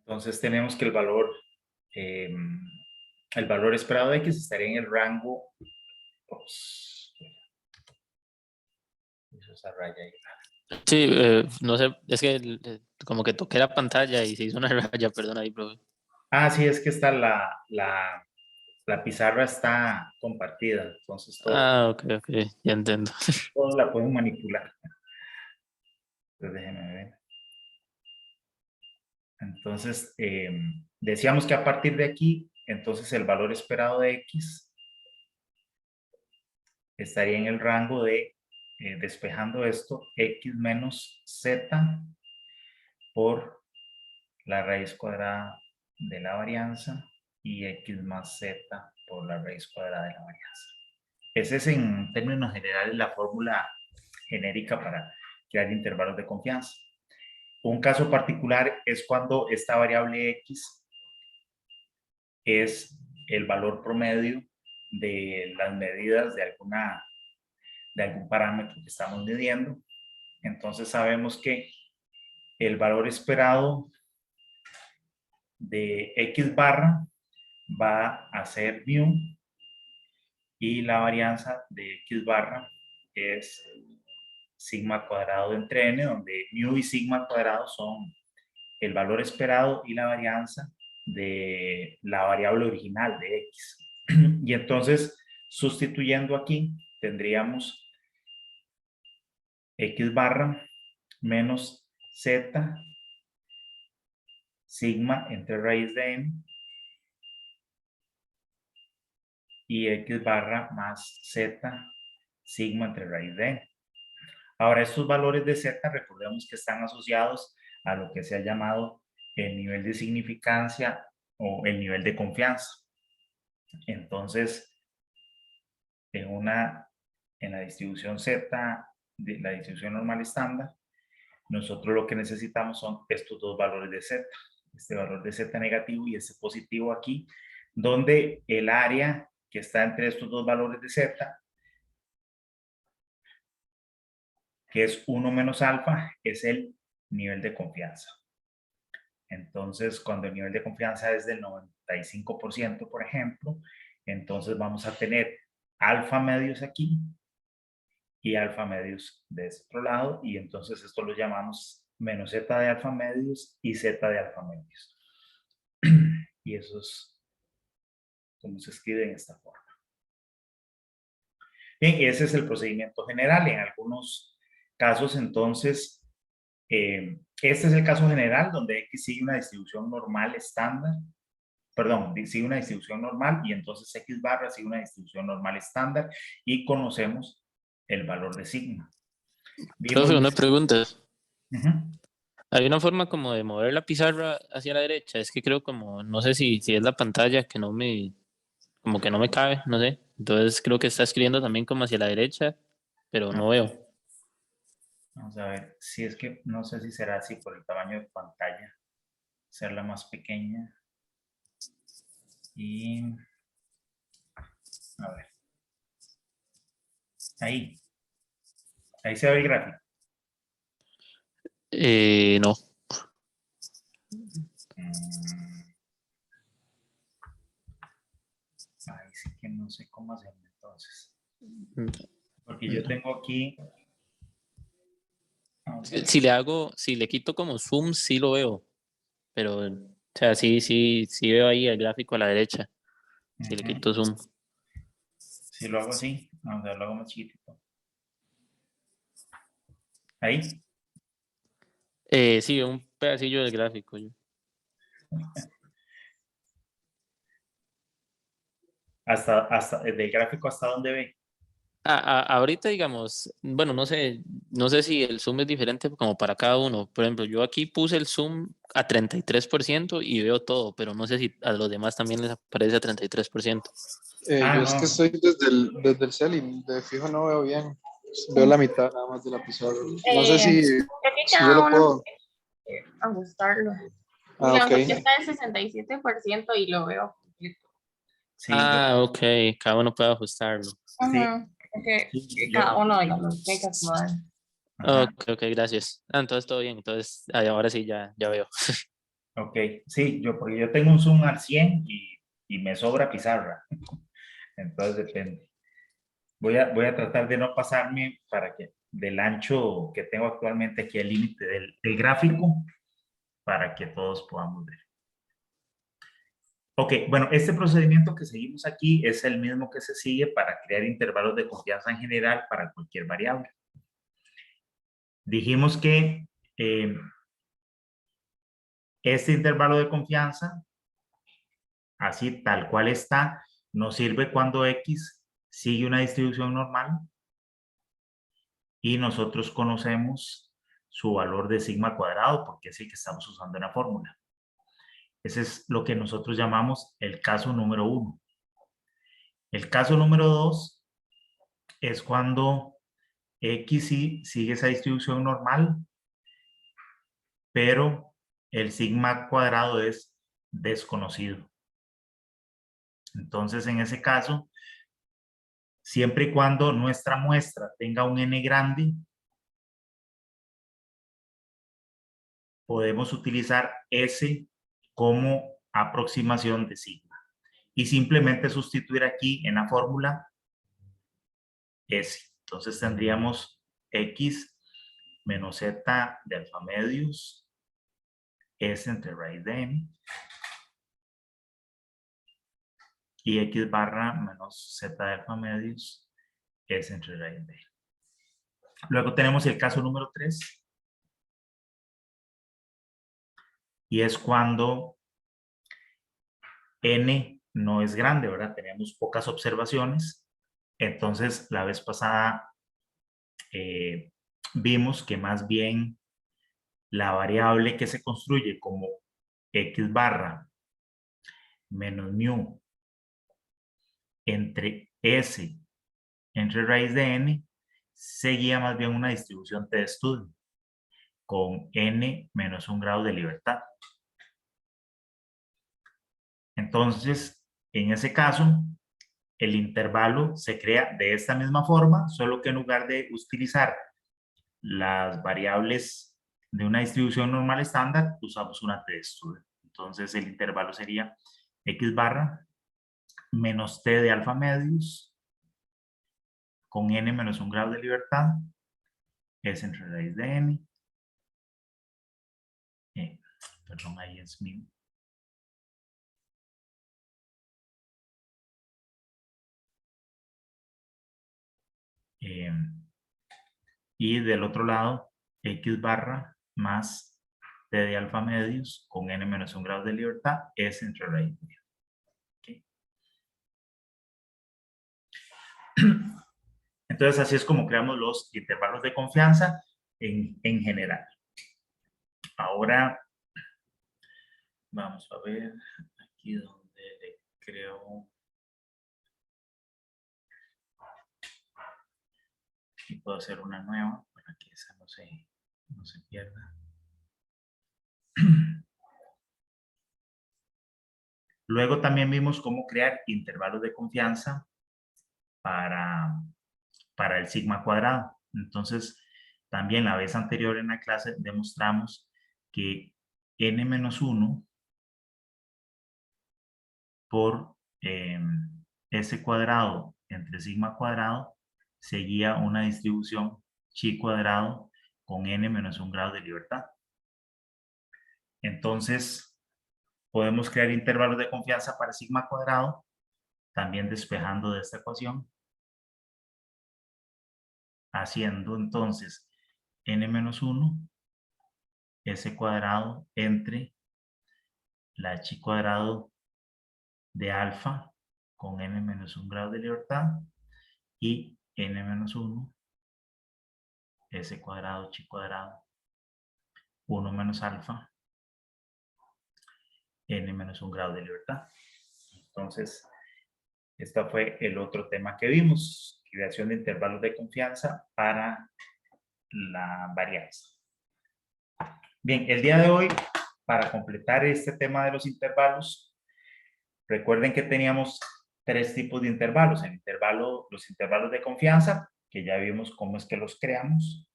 Entonces tenemos que eh, el valor esperado de X estaría en el rango, ups, hizo esa raya ahí. Sí, no sé, es que como que toqué la pantalla y se hizo una raya, perdón ahí, profe. Ah, sí, es que está la pizarra está compartida, entonces Ah, ok, ya entiendo. todos la pueden manipular. Entonces déjenme ver. Entonces, decíamos que a partir de aquí, entonces el valor esperado de X estaría en el rango de, despejando esto, X menos Z por la raíz cuadrada de la varianza y X más Z por la raíz cuadrada de la varianza. Esa es en términos generales la fórmula genérica para crear intervalos de confianza. Un caso particular es cuando esta variable X es el valor promedio de las medidas de algún parámetro que estamos midiendo. Entonces sabemos que el valor esperado de X barra va a ser mu y la varianza de X barra es sigma cuadrado entre n, donde mu y sigma cuadrado son el valor esperado y la varianza de la variable original de X. Y entonces, sustituyendo aquí, tendríamos X barra menos Z sigma entre raíz de n y X barra más Z sigma entre raíz de n. Ahora, estos valores de Z, recordemos que están asociados a lo que se ha llamado el nivel de significancia o el nivel de confianza. Entonces, en la distribución Z, de la distribución normal estándar, nosotros lo que necesitamos son estos dos valores de Z, este valor de Z negativo y este positivo aquí, donde el área que está entre estos dos valores de Z, que es 1 menos alfa, es el nivel de confianza. Entonces, cuando el nivel de confianza es del 95%, por ejemplo, entonces vamos a tener alfa medios aquí y alfa medios de este otro lado, y entonces esto lo llamamos menos z de alfa medios y z de alfa medios. Y eso es como se escribe en esta forma. Bien, ese es el procedimiento general. En algunos casos, entonces, este es el caso general donde X sigue una distribución normal estándar, perdón, sigue una distribución normal y entonces X barra sigue una distribución normal estándar y conocemos el valor de sigma. Profe, una pregunta. Uh-huh. Hay una forma como de mover la pizarra hacia la derecha. Es que creo como, no sé si es la pantalla que como que no me cabe, no sé. Entonces creo que está escribiendo también como hacia la derecha, pero no veo. Vamos a ver, si es que no sé si será así por el tamaño de pantalla, hacerla más pequeña. Y a ver, ahí se ve el gráfico. No. Ahí sí que no sé cómo hacerlo entonces. Porque yo tengo aquí. Si le quito como zoom, sí lo veo. Pero, o sea, sí veo ahí el gráfico a la derecha. Si le quito zoom. Si lo hago así, vamos a ver, lo hago más chiquitito. Ahí. Sí, un pedacillo del gráfico. Hasta del gráfico hasta dónde ve. Ahorita, digamos, bueno, no sé si el zoom es diferente como para cada uno. Por ejemplo, yo aquí puse el zoom a 33% y veo todo, pero no sé si a los demás también les aparece a 33%. Yo es que No. estoy desde el cel y de fijo no veo bien. Veo la mitad nada más de la pizarra. No sé Creo que si yo cada lo uno puedo. ajustarlo. Ah, Digamos, ok. aquí está el 67% y lo veo completo. Sí, Ok, cada uno puede ajustarlo. sí, Porque yo, cada uno, digamos, tiene que acomodar. ajá. Ok, gracias. Entonces todo bien, entonces ahora sí ya veo. Ok, sí, porque yo tengo un zoom al 100 y me sobra pizarra. Entonces depende. Voy a tratar de no pasarme para que del ancho que tengo actualmente aquí al límite del gráfico para que todos podamos ver. Ok, bueno, este procedimiento que seguimos aquí es el mismo que se sigue para crear intervalos de confianza en general para cualquier variable. Dijimos que este intervalo de confianza, así tal cual está, nos sirve cuando X sigue una distribución normal y nosotros conocemos su valor de sigma cuadrado porque es el que estamos usando en la fórmula. Ese es lo que nosotros llamamos el caso número 1. El caso número 2 es cuando X sigue esa distribución normal, pero el sigma cuadrado es desconocido. Entonces, en ese caso, siempre y cuando nuestra muestra tenga un n grande, podemos utilizar S como aproximación de sigma. Y simplemente sustituir aquí en la fórmula S. Entonces tendríamos X menos Z de alfa medios, S entre raíz de n, y X barra menos Z de alfa medios, S entre raíz de n. Luego tenemos el caso número 3. Y es cuando n no es grande, ¿verdad? Tenemos pocas observaciones. Entonces, la vez pasada vimos que más bien la variable que se construye como x barra menos mu entre s entre raíz de n seguía más bien una distribución de estudio con n menos 1 grado de libertad. Entonces, en ese caso, el intervalo se crea de esta misma forma, solo que en lugar de utilizar las variables de una distribución normal estándar, usamos una t de estudio. Entonces, el intervalo sería x barra menos t de alfa medios con n menos 1 grado de libertad, es entre raíz de n. Perdón, ahí es mi. Y del otro lado, x barra más t de alfa medios con n menos 1 grado de libertad es entre raíz de n. Okay. Entonces, así es como creamos los intervalos de confianza en general. Ahora, vamos a ver aquí donde le creo. Y puedo hacer una nueva para que esa no se pierda. Luego también vimos cómo crear intervalos de confianza para el sigma cuadrado. Entonces, también la vez anterior en la clase demostramos que n-1 por s cuadrado entre sigma cuadrado seguía una distribución chi cuadrado con n menos 1 grado de libertad. Entonces, podemos crear intervalos de confianza para sigma cuadrado, también despejando de esta ecuación, haciendo entonces n-1 s cuadrado entre la chi cuadrado de alfa con n menos 1 grado de libertad y n-1 s cuadrado chi cuadrado 1 menos alfa n menos 1 grado de libertad. Entonces, este fue el otro tema que vimos, creación de intervalos de confianza para la varianza. Bien, el día de hoy, para completar este tema de los intervalos, recuerden que teníamos 3 tipos de intervalos. Los intervalos de confianza, que ya vimos cómo es que los creamos.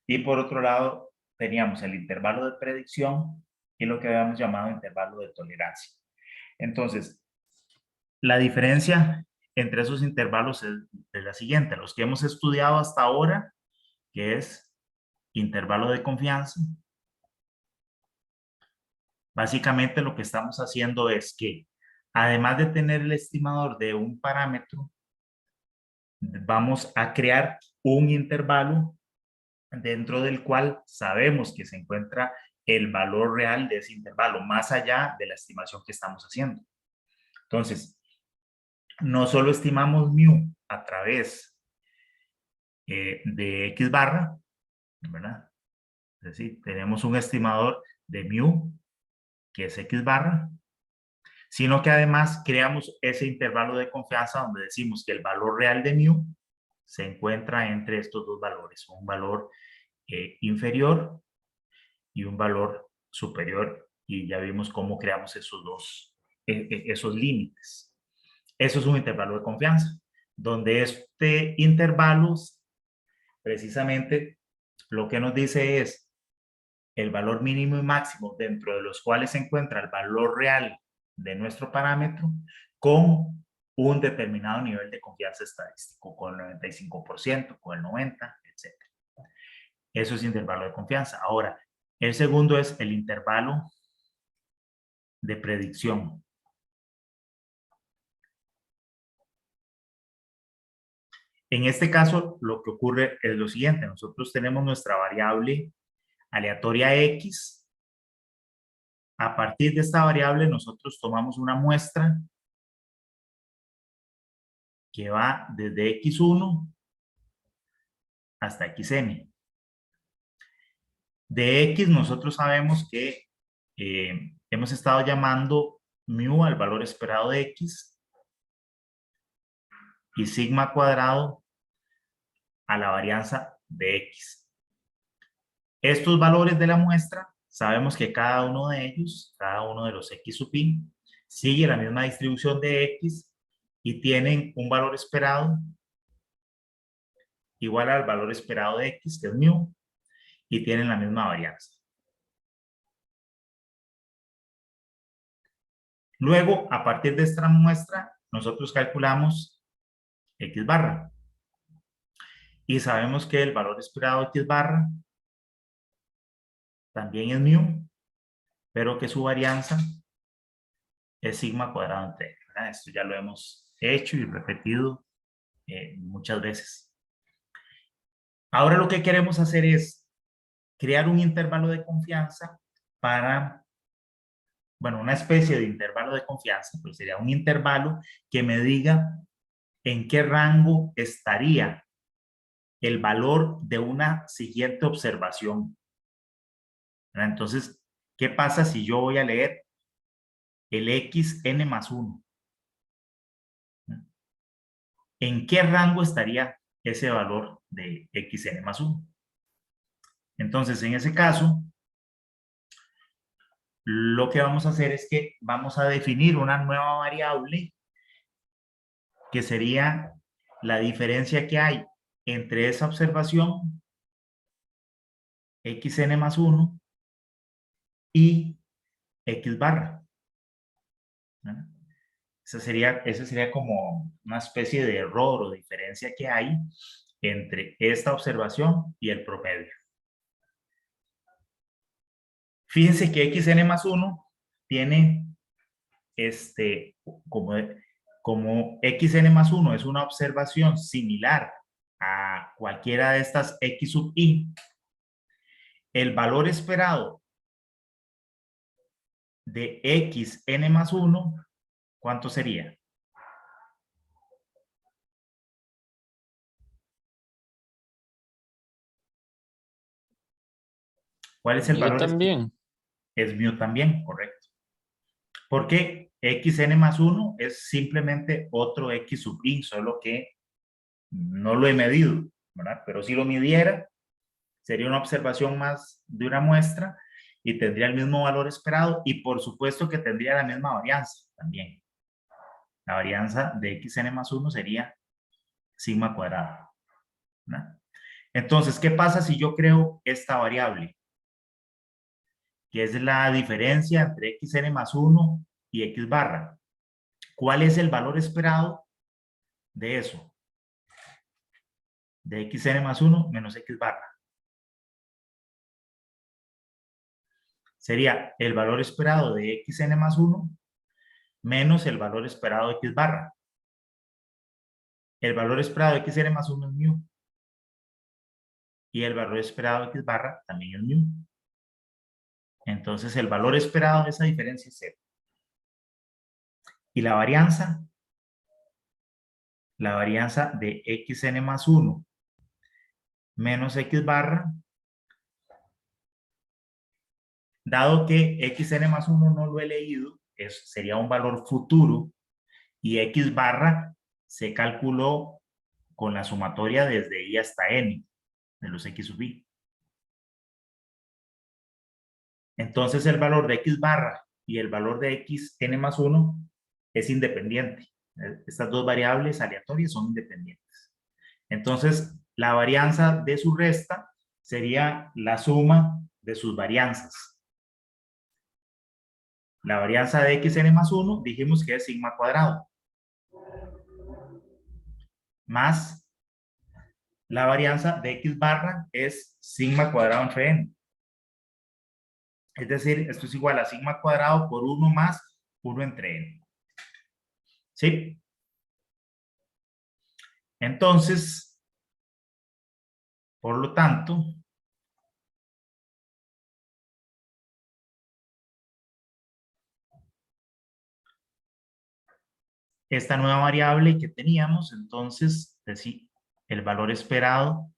Y por otro lado, teníamos el intervalo de predicción y lo que habíamos llamado intervalo de tolerancia. Entonces, la diferencia entre esos intervalos es la siguiente. Los que hemos estudiado hasta ahora, que es intervalo de confianza, básicamente lo que estamos haciendo es que, además de tener el estimador de un parámetro, vamos a crear un intervalo dentro del cual sabemos que se encuentra el valor real de ese intervalo, más allá de la estimación que estamos haciendo. Entonces, no solo estimamos mu a través de x barra, ¿verdad? Es decir, tenemos un estimador de mu, que es x barra, sino que además creamos ese intervalo de confianza donde decimos que el valor real de mu se encuentra entre estos dos valores, un valor inferior y un valor superior, y ya vimos cómo creamos esos límites. Eso es un intervalo de confianza, donde este intervalo precisamente lo que nos dice es el valor mínimo y máximo dentro de los cuales se encuentra el valor real de nuestro parámetro con un determinado nivel de confianza estadístico, con el 95%, con el 90%, etc. Eso es intervalo de confianza. Ahora, el segundo es el intervalo de predicción. En este caso, lo que ocurre es lo siguiente. Nosotros tenemos nuestra variable aleatoria X. A partir de esta variable, nosotros tomamos una muestra que va desde X1 hasta Xn. De X, nosotros sabemos que hemos estado llamando mu al valor esperado de X y sigma cuadrado a la varianza de X. Estos valores de la muestra, sabemos que cada uno de ellos, cada uno de los X sub i, sigue la misma distribución de X y tienen un valor esperado igual al valor esperado de X, que es mu, y tienen la misma varianza. Luego, a partir de esta muestra, nosotros calculamos X barra. Y sabemos que el valor esperado de X barra también es mu, pero que su varianza es sigma cuadrado entre X, ¿verdad? Esto ya lo hemos hecho y repetido muchas veces. Ahora lo que queremos hacer es crear un intervalo de confianza para, bueno, una especie de intervalo de confianza, pues sería un intervalo que me diga en qué rango estaría el valor de una siguiente observación. ¿Verdad? Entonces, ¿qué pasa si yo voy a leer el xn más 1? ¿En qué rango estaría ese valor de xn más 1? Entonces, en ese caso, lo que vamos a hacer es que vamos a definir una nueva variable que sería la diferencia que hay entre esa observación xn más 1 y x barra. ¿Verdad? Esa sería como una especie de error o diferencia que hay entre esta observación y el promedio. Fíjense que xn más 1 tiene como xn más 1 es una observación similar a cualquiera de estas x sub i, el valor esperado de xn más 1, ¿cuánto sería? ¿Cuál es el Yo valor? también. Es mu también, correcto. Porque xn más 1 es simplemente otro x sub i, solo que no lo he medido, ¿verdad? Pero si lo midiera, sería una observación más de una muestra y tendría el mismo valor esperado y por supuesto que tendría la misma varianza también. La varianza de xn más 1 sería sigma cuadrado, ¿verdad? Entonces, ¿qué pasa si yo creo esta variable? que es la diferencia entre xn más 1 y x barra. ¿Cuál es el valor esperado de eso? De xn más 1 menos x barra. Sería el valor esperado de xn más 1 menos el valor esperado de x barra. El valor esperado de xn más 1 es mu. Y el valor esperado de x barra también es mu. Entonces el valor esperado de esa diferencia es 0. Y la varianza de xn más 1 menos x barra, dado que xn más 1 no lo he leído, sería un valor futuro, y x barra se calculó con la sumatoria desde i hasta n de los x sub i. Entonces el valor de x barra y el valor de xn más 1 es independiente. Estas dos variables aleatorias son independientes. Entonces la varianza de su resta sería la suma de sus varianzas. La varianza de xn más 1 dijimos que es sigma cuadrado. Más la varianza de x barra es sigma cuadrado entre n. Es decir, esto es igual a sigma cuadrado por 1 más 1 entre n. ¿Sí? Entonces, por lo tanto, esta nueva variable que teníamos, entonces, es decir, el valor esperado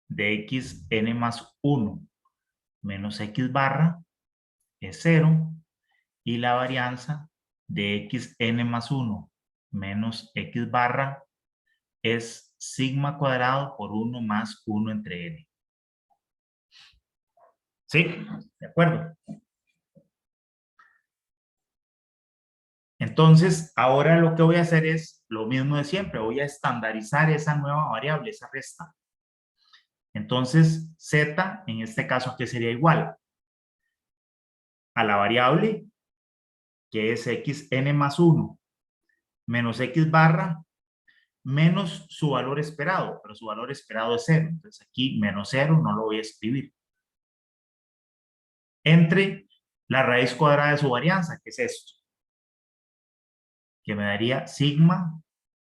de xn más 1 menos x barra es 0, y la varianza de xn más 1 menos x barra es sigma cuadrado por 1 más 1 entre n. ¿Sí? ¿De acuerdo? Entonces, ahora lo que voy a hacer es lo mismo de siempre. Voy a estandarizar esa nueva variable, esa resta. Entonces, z, en este caso, ¿qué sería igual? A la variable, que es xn más 1 menos x barra menos su valor esperado, pero su valor esperado es 0. Entonces aquí menos 0 no lo voy a escribir. Entre la raíz cuadrada de su varianza, que es esto, que me daría sigma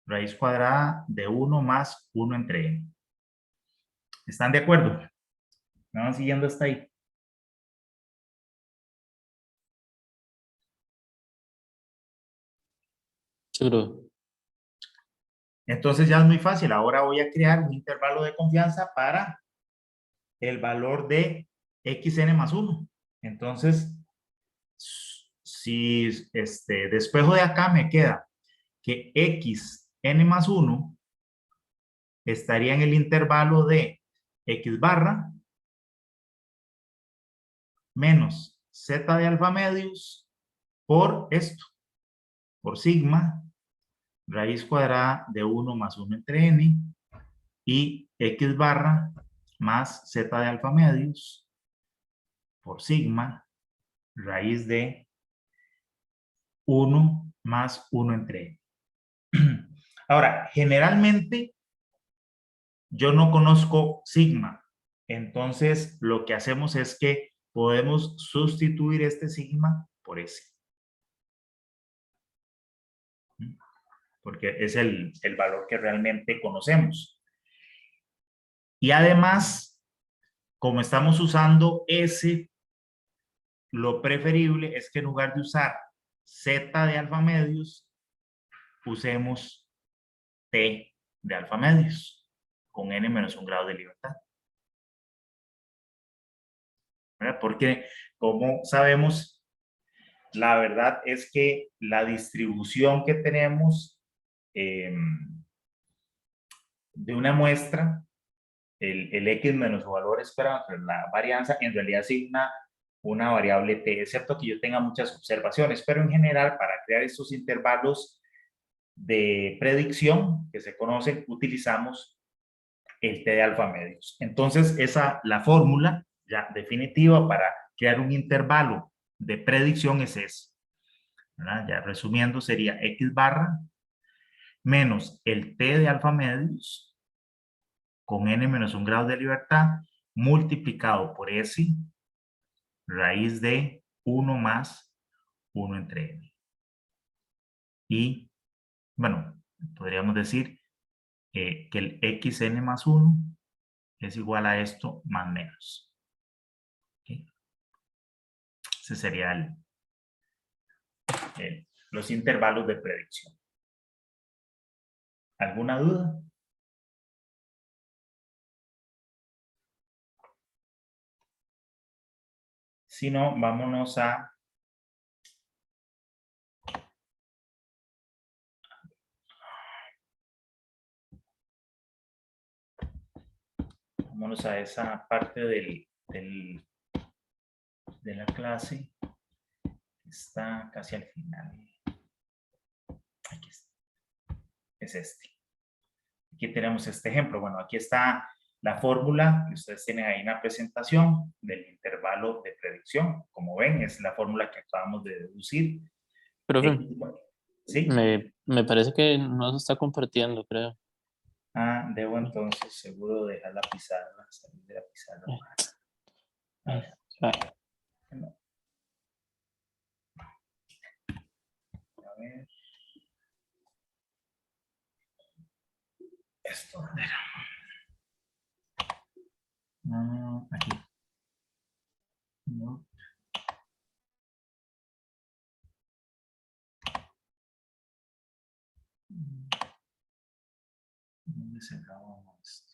raíz cuadrada de 1 más 1 entre n. ¿Están de acuerdo? ¿Me van siguiendo hasta ahí? Seguro. Entonces ya es muy fácil. Ahora voy a crear un intervalo de confianza para el valor de xn más 1. Entonces, si despejo de acá me queda que xn más 1 estaría en el intervalo de x barra menos z de alfa medios por esto, por sigma raíz cuadrada de 1 más 1 entre n, y x barra más z de alfa medios por sigma raíz de 1 más 1 entre n. Ahora, generalmente yo no conozco sigma, entonces lo que hacemos es que podemos sustituir este sigma por ese, porque es el valor que realmente conocemos. Y además, como estamos usando S, lo preferible es que en lugar de usar Z de alfa medios, usemos T de alfa medios, con n menos 1 grado de libertad. ¿Verdad? Porque, como sabemos, la verdad es que la distribución que tenemos de una muestra, el x menos su valor esperado, la varianza, en realidad asigna una variable t, excepto que yo tenga muchas observaciones, pero en general para crear estos intervalos de predicción que se conocen, utilizamos el t de alfa medios. Entonces, la fórmula ya definitiva para crear un intervalo de predicción es ese, ¿verdad? Ya resumiendo, sería X barra menos el T de alfa medios con n menos 1 grado de libertad multiplicado por S raíz de 1 más 1 entre n. Y, bueno, podríamos decir que el xn más 1 es igual a esto más menos. ¿Okay? Ese sería los intervalos de predicción. ¿Alguna duda? Si no, vámonos a esa parte de la clase. Está casi al final. Aquí está. Es este. Aquí tenemos este ejemplo. Bueno, aquí está la fórmula que ustedes tienen ahí en la presentación del intervalo de predicción. Como ven, es la fórmula que acabamos de deducir. Profe, ¿Sí? me parece que no se está compartiendo, creo. Ah, debo entonces seguro dejar la pizarra, salir de la pizarra. No. A ver. Esto, ¿dónde era? Aquí. No. ¿Dónde se acabó esto?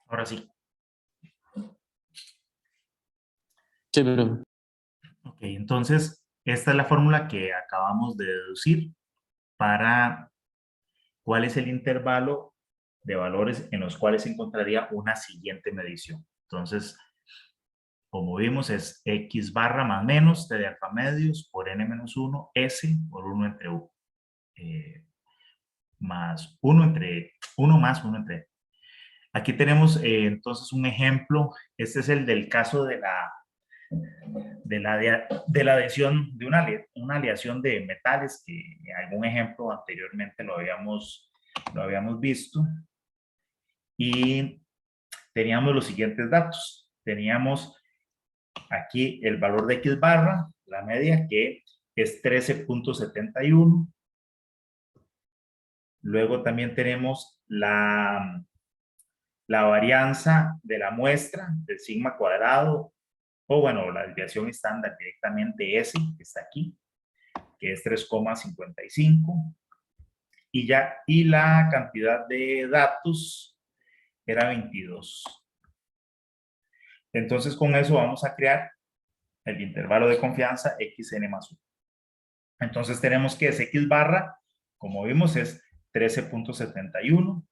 Ahora sí. Sí, pero Ok, entonces esta es la fórmula que acabamos de deducir para cuál es el intervalo de valores en los cuales se encontraría una siguiente medición. Entonces, como vimos, es X barra más menos T de alfa medios por N menos 1, S por 1 entre U. Más 1 entre 1 más 1 entre. Aquí tenemos entonces un ejemplo. Este es el del caso de la adhesión de una aleación de metales, que en algún ejemplo anteriormente lo habíamos visto. Y teníamos los siguientes datos. Teníamos aquí el valor de X barra, la media, que es 13.71. Luego también tenemos la varianza de la muestra del sigma cuadrado, o bueno, la desviación estándar directamente S, que está aquí, que es 3,55. Y la cantidad de datos era 22. Entonces, con eso vamos a crear el intervalo de confianza xn más 1. Entonces, tenemos que ese X barra, como vimos, es 13.71.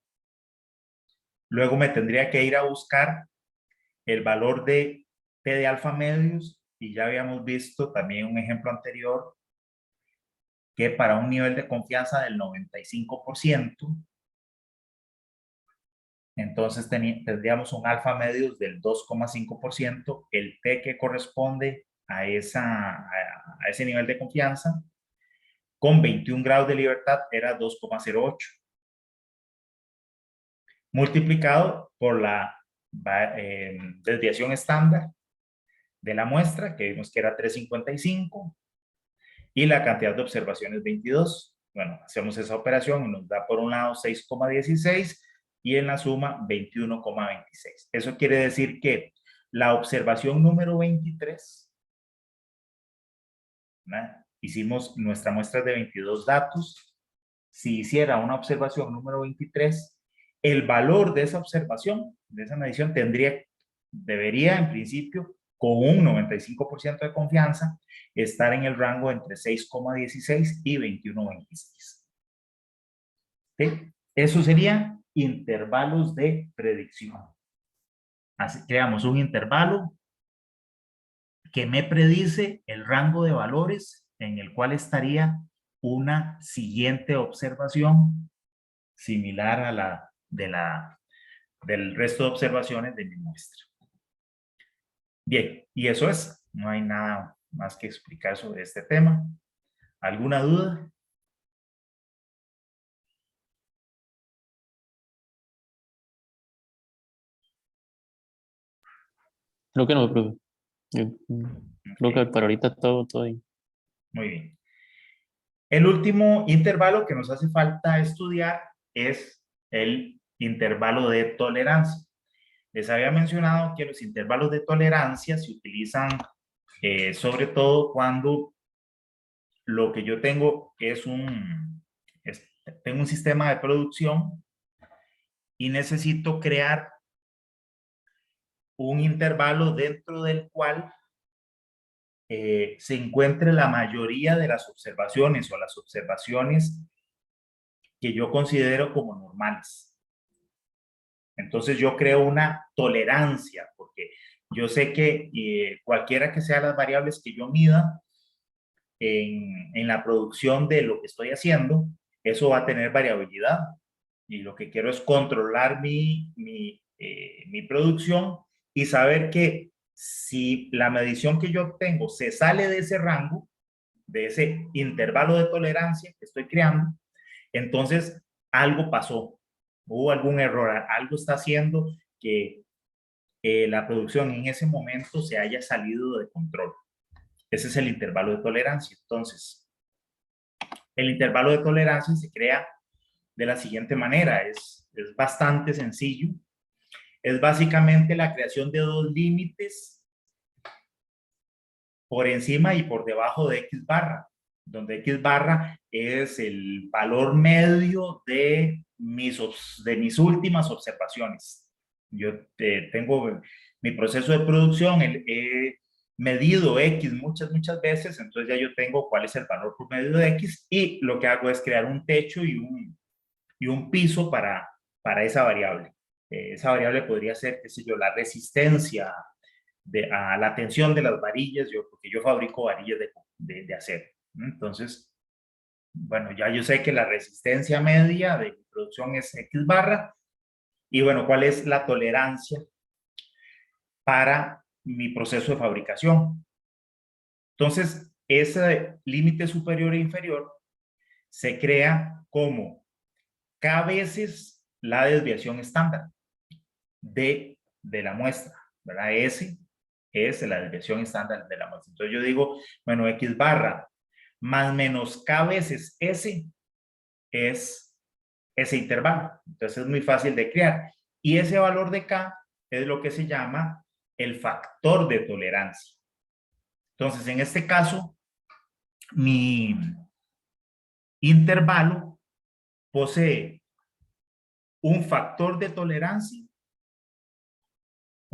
Luego me tendría que ir a buscar el valor de T de alfa medios, y ya habíamos visto también un ejemplo anterior que para un nivel de confianza del 95%, entonces tendríamos un alfa medios del 2,5%, el T que corresponde a ese nivel de confianza, con 21 grados de libertad era 2,08, multiplicado por la desviación estándar de la muestra, que vimos que era 3,55, y la cantidad de observaciones 22. Bueno, hacemos esa operación y nos da por un lado 6,16 y en la suma 21,26. Eso quiere decir que la observación número 23, ¿verdad? Hicimos nuestra muestra de 22 datos. Si hiciera una observación número 23, el valor de esa observación, de esa medición, debería en principio, con un 95% de confianza, estar en el rango entre 6,16 y 21,26. ¿Sí? Eso serían intervalos de predicción. Así creamos un intervalo que me predice el rango de valores en el cual estaría una siguiente observación similar a la del resto de observaciones de mi muestra. Bien, y eso es. No hay nada más que explicar sobre este tema. ¿Alguna duda? Creo que no, profe. Yo, creo que para ahorita todo bien. Muy bien. El último intervalo que nos hace falta estudiar es el intervalo de tolerancia. Les había mencionado que los intervalos de tolerancia se utilizan sobre todo cuando lo que yo tengo es tengo un sistema de producción y necesito crear un intervalo dentro del cual se encuentre la mayoría de las observaciones o las observaciones que yo considero como normales. Entonces yo creo una tolerancia, porque yo sé que cualquiera que sean las variables que yo mida en la producción de lo que estoy haciendo, eso va a tener variabilidad. Y lo que quiero es controlar mi producción y saber que si la medición que yo obtengo se sale de ese rango, de ese intervalo de tolerancia que estoy creando, entonces algo pasó, hubo algún error, algo está haciendo que la producción en ese momento se haya salido de control. Ese es el intervalo de tolerancia. Entonces, el intervalo de tolerancia se crea de la siguiente manera, es bastante sencillo. Es básicamente la creación de dos límites por encima y por debajo de X barra, donde X barra es el valor medio de mis últimas observaciones. Yo tengo mi proceso de producción, he medido X muchas veces, entonces ya yo tengo cuál es el valor promedio de X y lo que hago es crear un techo y un piso para esa variable. Esa variable podría ser, qué sé yo, la resistencia a la tensión de las varillas, porque yo fabrico varillas de acero. Entonces, bueno, ya yo sé que la resistencia media de producción es X barra, y bueno, ¿cuál es la tolerancia para mi proceso de fabricación? Entonces, ese límite superior e inferior se crea como K veces la desviación estándar de la muestra, ¿verdad? S es la desviación estándar de la muestra. Entonces yo digo, bueno, X barra más menos K veces S es ese intervalo. Entonces es muy fácil de crear. Y ese valor de K es lo que se llama el factor de tolerancia. Entonces, en este caso, mi intervalo posee un factor de tolerancia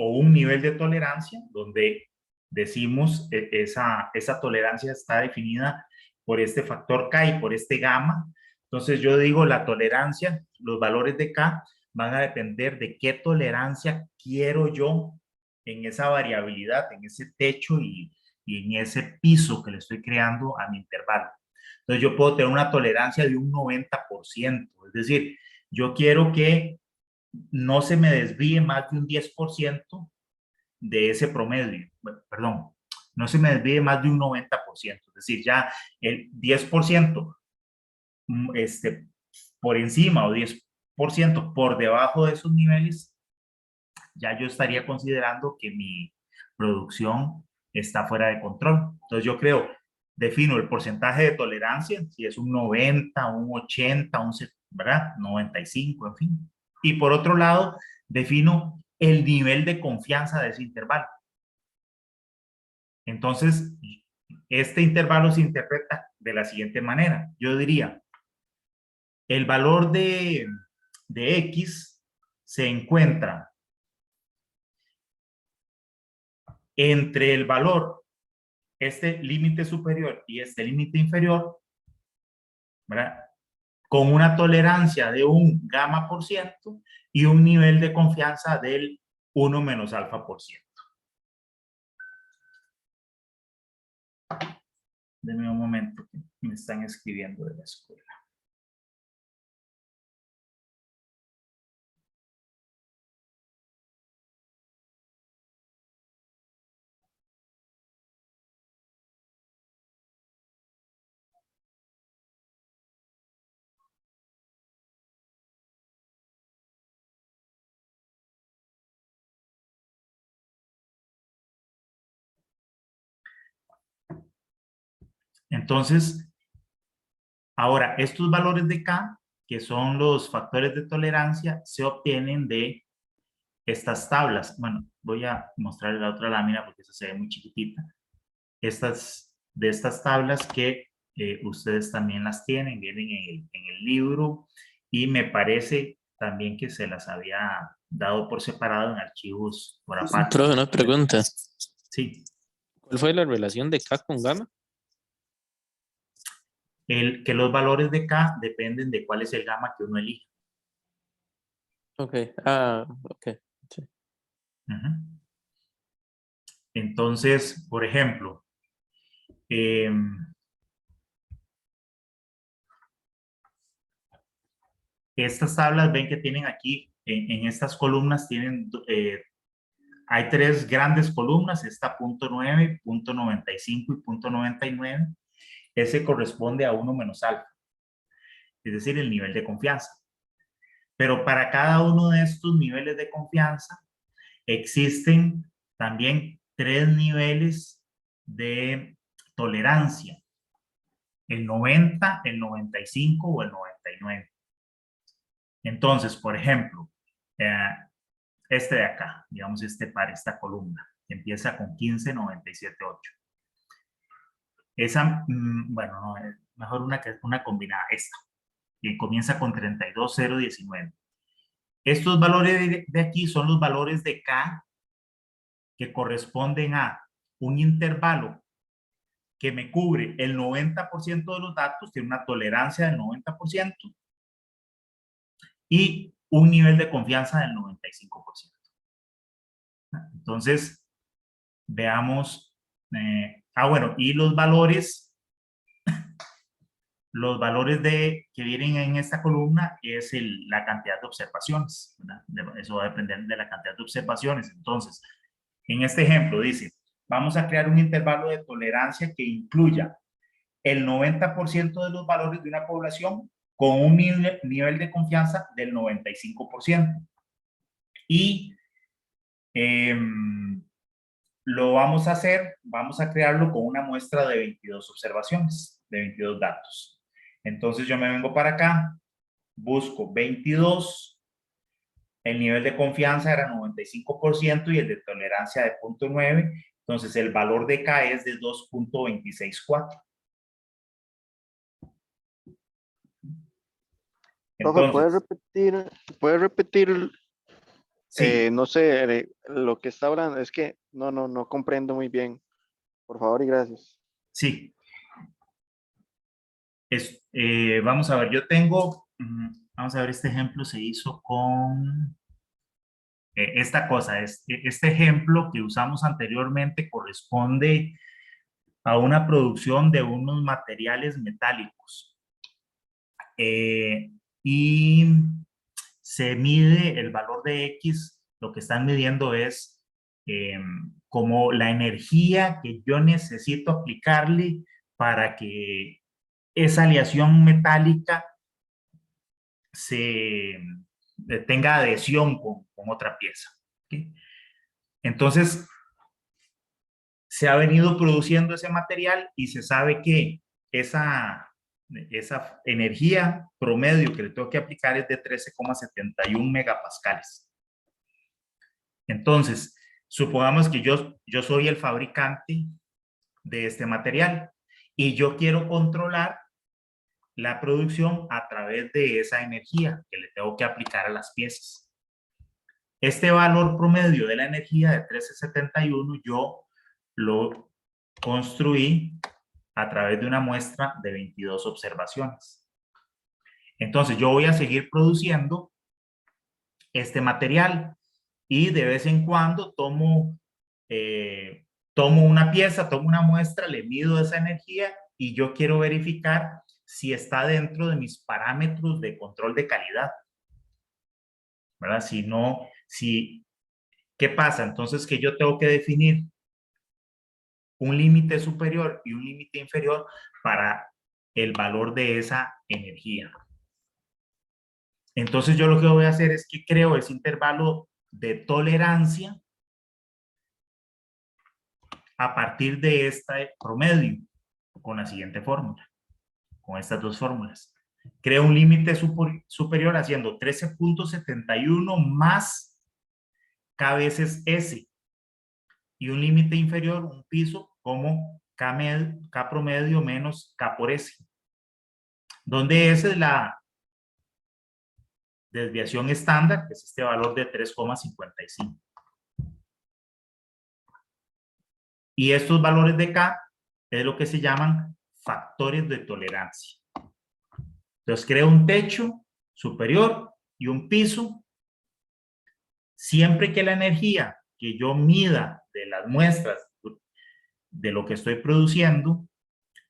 o un nivel de tolerancia donde decimos esa tolerancia está definida por este factor K y por este gamma. Entonces yo digo la tolerancia, los valores de K van a depender de qué tolerancia quiero yo en esa variabilidad, en ese techo y en ese piso que le estoy creando a mi intervalo. Entonces yo puedo tener una tolerancia de un 90%, es decir, yo quiero que no se me desvíe más de un 10% de ese promedio. Bueno, perdón, no se me desvíe más de un 90%. Es decir, ya el 10% por encima o 10% por debajo de esos niveles, ya yo estaría considerando que mi producción está fuera de control. Entonces yo creo, defino el porcentaje de tolerancia, si es un 90, un 80, ¿verdad? 95, en fin. Y por otro lado, defino el nivel de confianza de ese intervalo. Entonces, este intervalo se interpreta de la siguiente manera. Yo diría, el valor de X se encuentra entre el valor, este límite superior y este límite inferior, ¿verdad? Con una tolerancia de un gamma por ciento y un nivel de confianza del 1 menos alfa por ciento. Denme un momento que me están escribiendo de la escuela. Entonces, ahora, estos valores de K, que son los factores de tolerancia, se obtienen de estas tablas. Bueno, voy a mostrarles la otra lámina porque esa se ve muy chiquitita. De estas tablas que ustedes también las tienen, vienen en el libro, y me parece también que se las había dado por separado en archivos por aparte. Profe, una pregunta. Sí. ¿Cuál fue la relación de K con gamma? Que los valores de K dependen de cuál es el gamma que uno elige. Ok, ok. Sí. Uh-huh. Entonces, por ejemplo, estas tablas, ven que tienen aquí, en estas columnas tienen, hay tres grandes columnas, esta punto 9, punto 95 y punto 99. Ese corresponde a 1 menos alfa, es decir, el nivel de confianza. Pero para cada uno de estos niveles de confianza existen también 3 niveles de tolerancia: el 90, el 95 o el 99. Entonces, por ejemplo, este de acá, digamos para esta columna, empieza con 15, 97, 8. Esa, bueno, no, mejor una combinada, esta, que comienza con 32, 0, 19. Estos valores de aquí son los valores de K que corresponden a un intervalo que me cubre el 90% de los datos, tiene una tolerancia del 90%, y un nivel de confianza del 95%. Entonces, veamos. Bueno, y los valores que vienen en esta columna es la cantidad de observaciones, ¿verdad? Eso va a depender de la cantidad de observaciones. Entonces, en este ejemplo dice, vamos a crear un intervalo de tolerancia que incluya el 90% de los valores de una población con un nivel de confianza del 95%. Y lo vamos a hacer, vamos a crearlo con una muestra de 22 observaciones, de 22 datos. Entonces yo me vengo para acá, busco 22, el nivel de confianza era 95% y el de tolerancia de 0.9, entonces el valor de K es de 2.264. Profe, ¿puede repetir, Sí, no sé, lo que está hablando? Es que no comprendo muy bien. Por favor y gracias. sí. Vamos a ver, yo tengo, vamos a ver, este ejemplo se hizo con esta cosa. Este ejemplo que usamos anteriormente corresponde a una producción de unos materiales metálicos. Y se mide el valor de X, lo que están midiendo es como la energía que yo necesito aplicarle para que esa aleación metálica tenga adhesión con otra pieza. ¿Okay? Entonces, se ha venido produciendo ese material y se sabe que esa energía promedio que le tengo que aplicar es de 13,71 megapascales. Entonces, supongamos que yo soy el fabricante de este material y yo quiero controlar la producción a través de esa energía que le tengo que aplicar a las piezas. Este valor promedio de la energía de 1371 yo lo construí a través de una muestra de 22 observaciones. Entonces yo voy a seguir produciendo este material y de vez en cuando tomo una pieza, tomo una muestra, le mido esa energía y yo quiero verificar si está dentro de mis parámetros de control de calidad, ¿verdad? Si no, ¿qué pasa? Entonces que yo tengo que definir un límite superior y un límite inferior para el valor de esa energía. Entonces yo lo que voy a hacer es que creo ese intervalo de tolerancia a partir de este promedio con la siguiente fórmula, con estas dos fórmulas. Creo un límite superior haciendo 13.71 más K veces S y un límite inferior, un piso, como K promedio menos K por S, donde S es la desviación estándar, que es este valor de 3,55. Y estos valores de K es lo que se llaman factores de tolerancia. Entonces creo un techo superior y un piso siempre que la energía que yo mida de las muestras de lo que estoy produciendo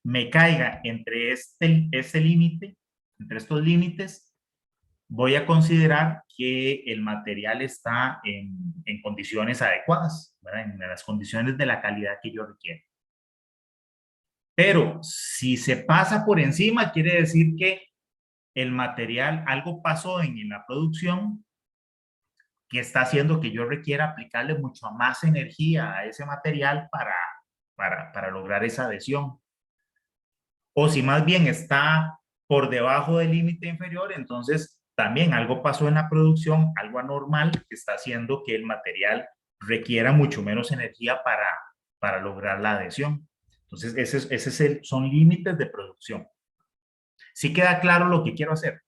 me caiga entre este límite, entre estos límites, voy a considerar que el material está en condiciones adecuadas, ¿verdad? En las condiciones de la calidad que yo requiero. Pero si se pasa por encima, quiere decir que el material, algo pasó en la producción que está haciendo que yo requiera aplicarle mucho más energía a ese material para lograr esa adhesión. O si más bien está por debajo del límite inferior, entonces también algo pasó en la producción, algo anormal que está haciendo que el material requiera mucho menos energía para lograr la adhesión. Entonces, son límites de producción. ¿Sí queda claro lo que quiero hacer?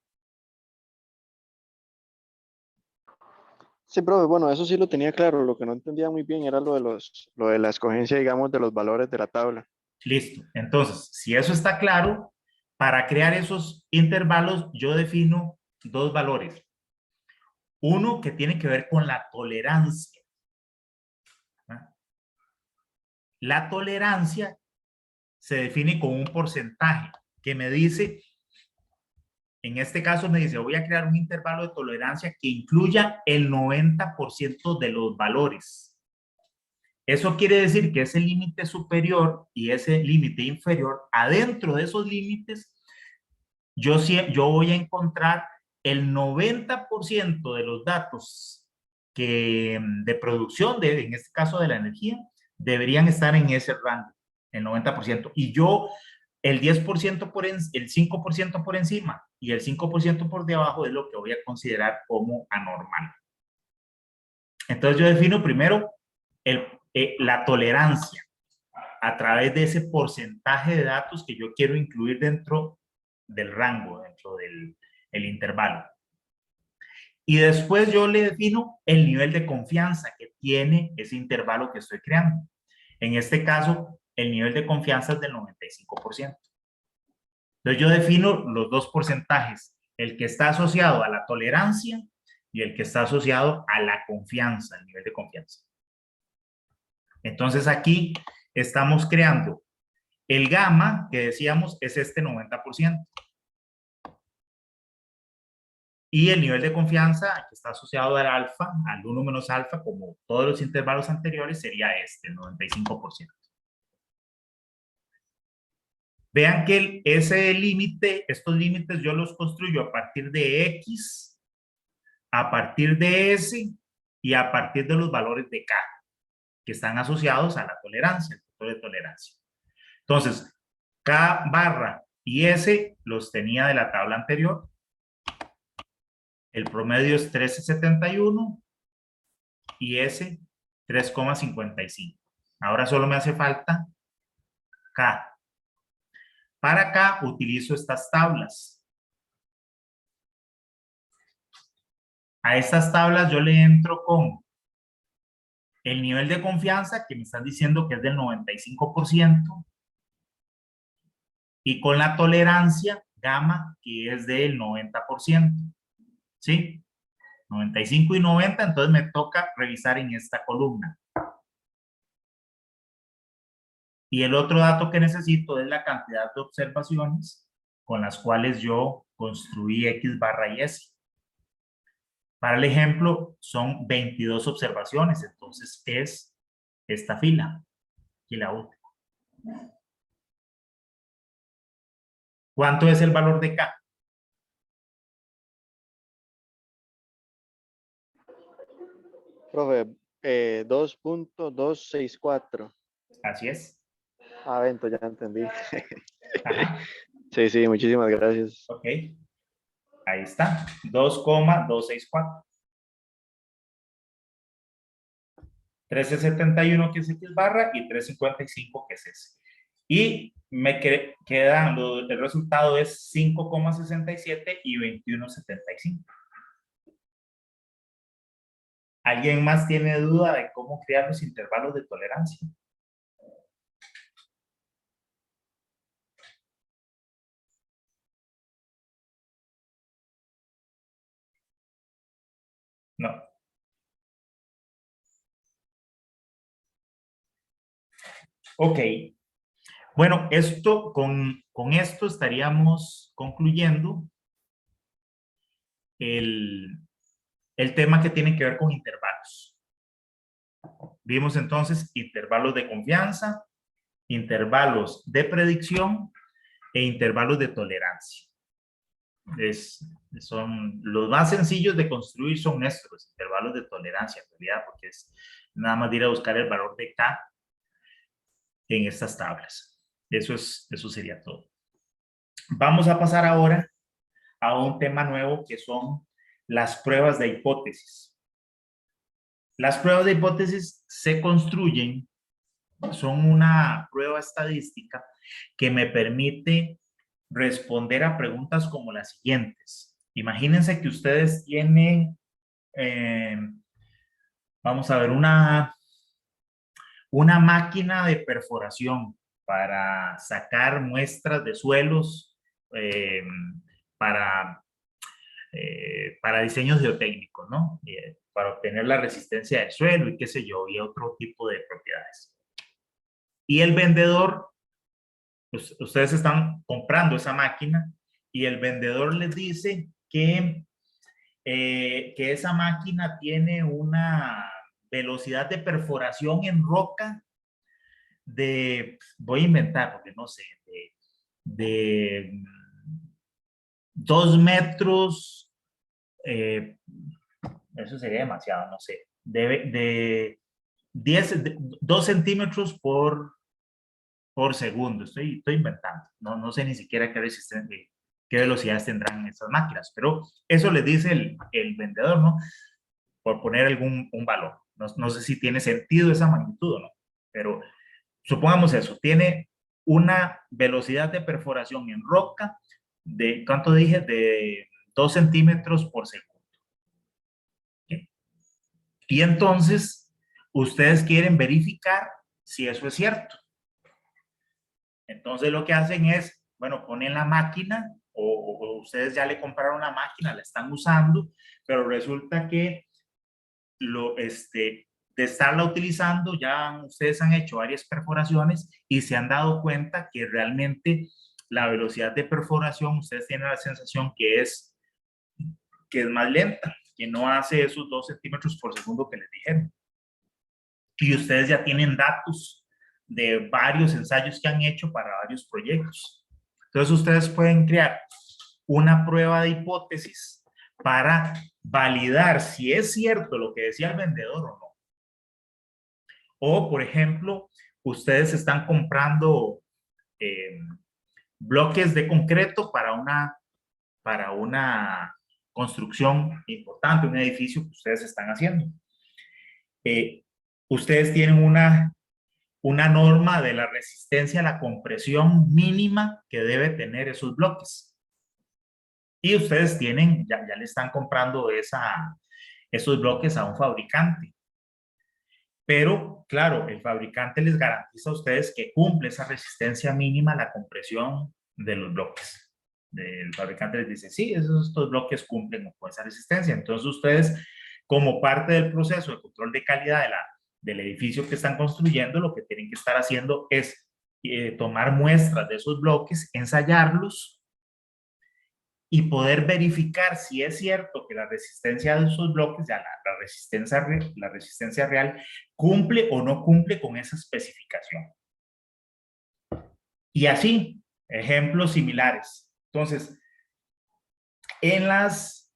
Sí, profe, bueno, eso sí lo tenía claro. Lo que no entendía muy bien era lo de la escogencia, digamos, de los valores de la tabla. Listo. Entonces, si eso está claro, para crear esos intervalos yo defino dos valores. Uno que tiene que ver con la tolerancia. La tolerancia se define con un porcentaje que me dice, en este caso me dice, voy a crear un intervalo de tolerancia que incluya el 90% de los valores. Eso quiere decir que ese límite superior y ese límite inferior, adentro de esos límites, yo voy a encontrar el 90% de los datos de producción, en este caso de la energía, deberían estar en ese rango, el 90%. Y yo, el 10% el 5% por encima y el 5% por debajo es lo que voy a considerar como anormal. Entonces yo defino primero la tolerancia a través de ese porcentaje de datos que yo quiero incluir dentro del rango, dentro del intervalo. Y después yo le defino el nivel de confianza que tiene ese intervalo que estoy creando. En este caso, el nivel de confianza es del 95%. Entonces yo defino los dos porcentajes, el que está asociado a la tolerancia y el que está asociado a la confianza, el nivel de confianza. Entonces aquí estamos creando el gamma, que decíamos, es este 90%. Y el nivel de confianza que está asociado al alfa, al 1 menos alfa, como todos los intervalos anteriores, sería este, el 95%. Vean que ese límite, estos límites yo los construyo a partir de X, a partir de S y a partir de los valores de K, que están asociados a la tolerancia, el factor de tolerancia. Entonces, K barra y S los tenía de la tabla anterior. El promedio es 13.71 y S 3,55. Ahora solo me hace falta K. Para K utilizo estas tablas. A estas tablas yo le entro con el nivel de confianza, que me están diciendo que es del 95%, y con la tolerancia gamma, que es del 90%. ¿Sí? 95 y 90, entonces me toca revisar en esta columna. Y el otro dato que necesito es la cantidad de observaciones con las cuales yo construí X barra y S. Para el ejemplo, son 22 observaciones, entonces es esta fila y la última. ¿Cuánto es el valor de K? Profe, 2.264. Así es. Ah, Vento, ya entendí. Ajá. Sí, sí, muchísimas gracias. Ok. Ahí está. 2,264. 1371 que es X barra y 355 que es S. Y me queda, el resultado es 5,67 y 21,75. ¿Alguien más tiene duda de cómo crear los intervalos de tolerancia? No. Ok. Bueno, con esto estaríamos concluyendo el tema que tiene que ver con intervalos. Vimos entonces intervalos de confianza, intervalos de predicción e intervalos de tolerancia. Son los más sencillos de construir, son estos intervalos de tolerancia en realidad, porque es nada más de ir a buscar el valor de K en estas tablas. Eso sería todo. Vamos a pasar ahora a un tema nuevo que son las pruebas de hipótesis. Las pruebas de hipótesis se construyen, son una prueba estadística que me permite responder a preguntas como las siguientes. Imagínense que ustedes tienen, vamos a ver, una máquina de perforación para sacar muestras de suelos eh, para diseños geotécnicos, ¿no? Para obtener la resistencia del suelo y qué sé yo, y otro tipo de propiedades. Y el vendedor, pues, ustedes están comprando esa máquina y el vendedor les dice que esa máquina tiene una velocidad de perforación en roca voy a inventar porque no sé, de 2 metros, eso sería demasiado, no sé, de 2 centímetros por segundo. Estoy inventando, no sé ni siquiera qué velocidades tendrán esas máquinas, pero eso les dice el vendedor, ¿no? Por poner un valor. No sé si tiene sentido esa magnitud o no, pero supongamos eso, tiene una velocidad de perforación en roca de, ¿cuánto dije? De 2 centímetros por segundo. ¿Okay? Y entonces, ustedes quieren verificar si eso es cierto. Entonces, lo que hacen es, bueno, ponen la máquina o ustedes ya le compraron la máquina, la están usando, pero resulta que de estarla utilizando, ya ustedes han hecho varias perforaciones y se han dado cuenta que realmente la velocidad de perforación, ustedes tienen la sensación que es más lenta, que no hace esos 2 centímetros por segundo que les dijeron. Y ustedes ya tienen datos de varios ensayos que han hecho para varios proyectos. Entonces ustedes pueden crear una prueba de hipótesis para validar si es cierto lo que decía el vendedor o no. O, por ejemplo, ustedes están comprando bloques de concreto para una construcción importante, un edificio que ustedes están haciendo. Ustedes tienen una norma de la resistencia a la compresión mínima que debe tener esos bloques. Y ustedes tienen, ya le están comprando esos bloques a un fabricante. Pero, claro, el fabricante les garantiza a ustedes que cumple esa resistencia mínima a la compresión de los bloques. El fabricante les dice, sí, estos bloques cumplen con esa resistencia. Entonces, ustedes, como parte del proceso de control de calidad del edificio que están construyendo, lo que tienen que estar haciendo es tomar muestras de esos bloques, ensayarlos y poder verificar si es cierto que la resistencia de esos bloques, ya la resistencia real, cumple o no cumple con esa especificación. Y así, ejemplos similares. Entonces, en las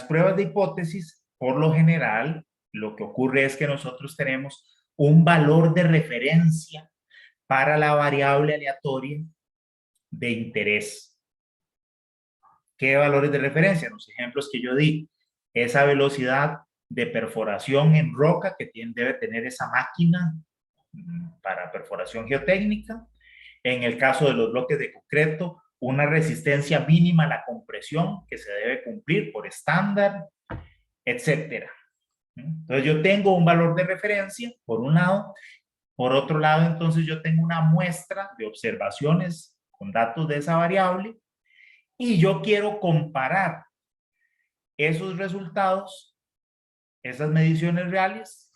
pruebas de hipótesis, por lo general, lo que ocurre es que nosotros tenemos un valor de referencia para la variable aleatoria de interés. ¿Qué valores de referencia? Los ejemplos que yo di, esa velocidad de perforación en roca que debe tener esa máquina para perforación geotécnica. En el caso de los bloques de concreto, una resistencia mínima a la compresión que se debe cumplir por estándar, etcétera. Entonces yo tengo un valor de referencia, por un lado. Por otro lado, entonces yo tengo una muestra de observaciones con datos de esa variable y yo quiero comparar esos resultados, esas mediciones reales,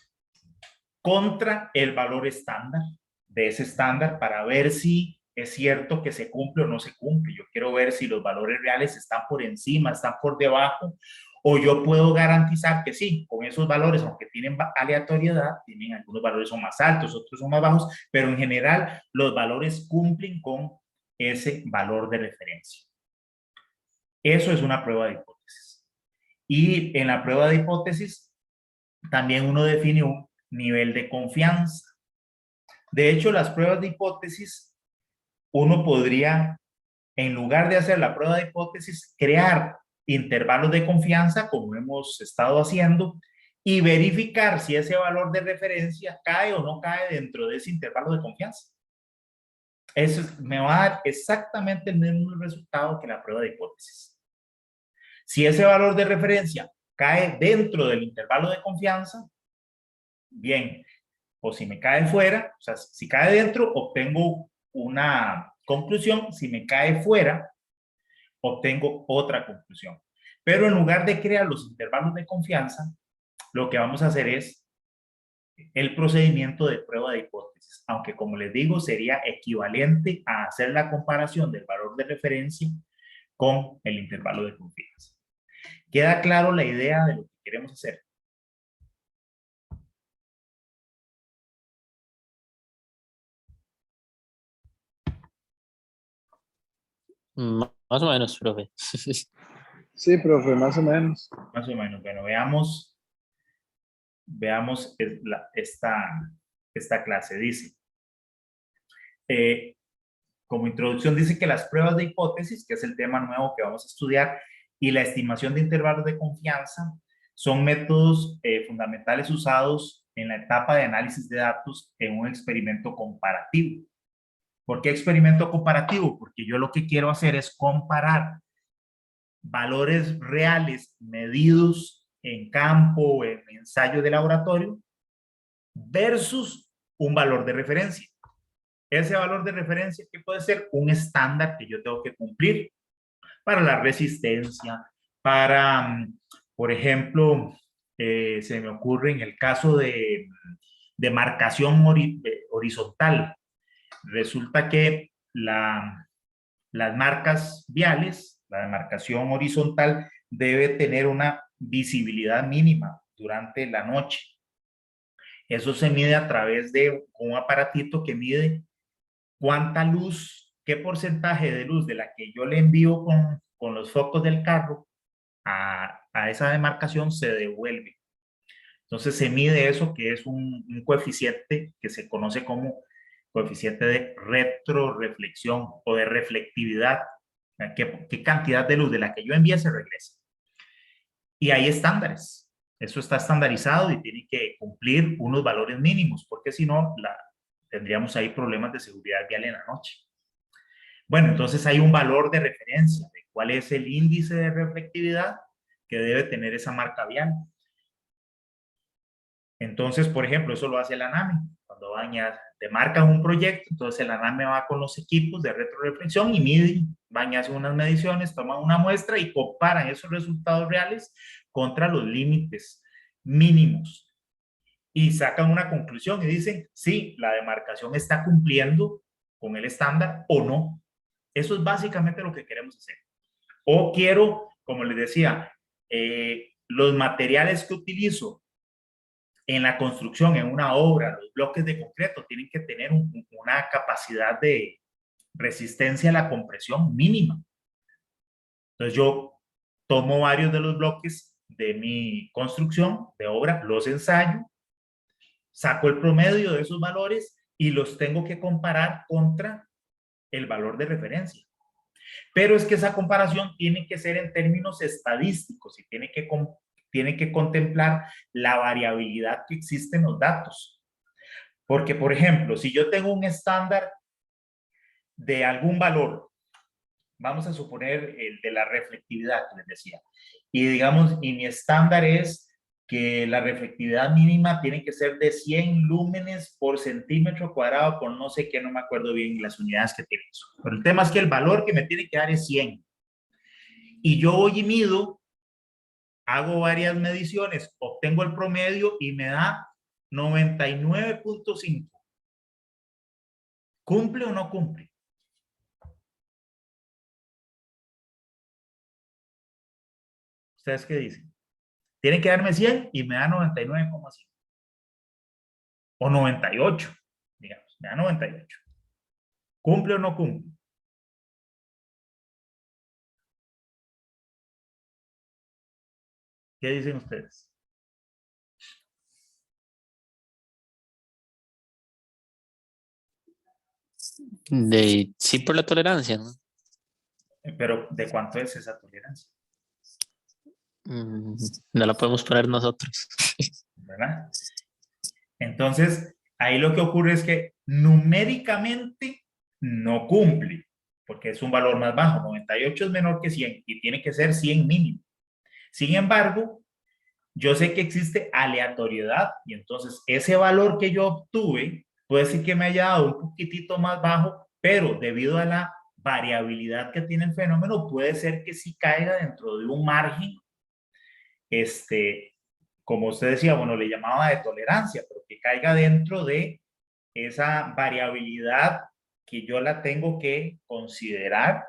contra el valor estándar de ese estándar para ver si es cierto que se cumple o no se cumple. Yo quiero ver si los valores reales están por encima, están por debajo, o yo puedo garantizar que sí, con esos valores, aunque tienen aleatoriedad, tienen algunos valores son más altos, otros son más bajos, pero en general los valores cumplen con ese valor de referencia. Eso es una prueba de hipótesis. Y en la prueba de hipótesis también uno define un nivel de confianza. De hecho, las pruebas de hipótesis, uno podría, en lugar de hacer la prueba de hipótesis, crear intervalos de confianza, como hemos estado haciendo, y verificar si ese valor de referencia cae o no cae dentro de ese intervalo de confianza. Eso me va a dar exactamente el mismo resultado que la prueba de hipótesis. Si ese valor de referencia cae dentro del intervalo de confianza, bien, o si me cae fuera, o sea, si cae dentro, obtengo una conclusión, si me cae fuera, obtengo otra conclusión. Pero en lugar de crear los intervalos de confianza, lo que vamos a hacer es el procedimiento de prueba de hipótesis, aunque como les digo, sería equivalente a hacer la comparación del valor de referencia con el intervalo de confianza. ¿Queda claro la idea de lo que queremos hacer? Más o menos, profe. Sí, profe, más o menos. Más o menos. Bueno, veamos esta clase. Dice, como introducción dice que las pruebas de hipótesis, que es el tema nuevo que vamos a estudiar, y la estimación de intervalos de confianza son métodos fundamentales usados en la etapa de análisis de datos en un experimento comparativo. ¿Por qué experimento comparativo? Porque yo lo que quiero hacer es comparar valores reales medidos en campo o en ensayo de laboratorio versus un valor de referencia. Ese valor de referencia que puede ser un estándar que yo tengo que cumplir para la resistencia, para, por ejemplo, se me ocurre en el caso de marcación horizontal. Resulta que las marcas viales, la demarcación horizontal, debe tener una visibilidad mínima durante la noche. Eso se mide a través de un aparatito que mide cuánta luz, qué porcentaje de luz de la que yo le envío con los focos del carro a esa demarcación se devuelve. Entonces se mide eso, que es un coeficiente que se conoce como coeficiente de retroreflexión o de reflectividad. ¿Qué cantidad de luz de la que yo envíe se regresa? Y hay estándares. Eso está estandarizado y tiene que cumplir unos valores mínimos, porque si no, tendríamos ahí problemas de seguridad vial en la noche. Bueno, entonces hay un valor de referencia de cuál es el índice de reflectividad que debe tener esa marca vial. Entonces, por ejemplo, eso lo hace el ANAME. Cuando te marcan un proyecto, entonces el ANAME va con los equipos de retroreflexión y miden, van y hacen unas mediciones, toman una muestra y comparan esos resultados reales contra los límites mínimos. Y sacan una conclusión y dicen, sí, la demarcación está cumpliendo con el estándar o no. Eso es básicamente lo que queremos hacer. O quiero, como les decía, los materiales que utilizo en la construcción, en una obra, los bloques de concreto tienen que tener una capacidad de resistencia a la compresión mínima. Entonces yo tomo varios de los bloques de mi construcción, de obra, los ensayo, saco el promedio de esos valores y los tengo que comparar contra el valor de referencia. Pero es que esa comparación tiene que ser en términos estadísticos y tiene que contemplar la variabilidad que existe en los datos. Porque, por ejemplo, si yo tengo un estándar de algún valor, vamos a suponer el de la reflectividad que les decía, y digamos, y mi estándar es que la reflectividad mínima tiene que ser de 100 lúmenes por centímetro cuadrado por no sé qué, no me acuerdo bien las unidades que tiene eso. Pero el tema es que el valor que me tiene que dar es 100. Y yo voy y mido, hago varias mediciones, obtengo el promedio y me da 99.5. ¿Cumple o no cumple? ¿Ustedes qué dicen? Tienen que darme 100 y me da 99,5. O 98, digamos, me da 98. ¿Cumple o no cumple? ¿Qué dicen ustedes? Sí, por la tolerancia, ¿no? Pero ¿de cuánto es esa tolerancia? No la podemos poner nosotros. ¿Verdad? Entonces, ahí lo que ocurre es que numéricamente no cumple, porque es un valor más bajo. 98 es menor que 100 y tiene que ser 100 mínimo. Sin embargo, yo sé que existe aleatoriedad y entonces ese valor que yo obtuve puede ser que me haya dado un poquitito más bajo, pero debido a la variabilidad que tiene el fenómeno, puede ser que sí caiga dentro de un margen, como usted decía, bueno, le llamaba de tolerancia, pero que caiga dentro de esa variabilidad que yo la tengo que considerar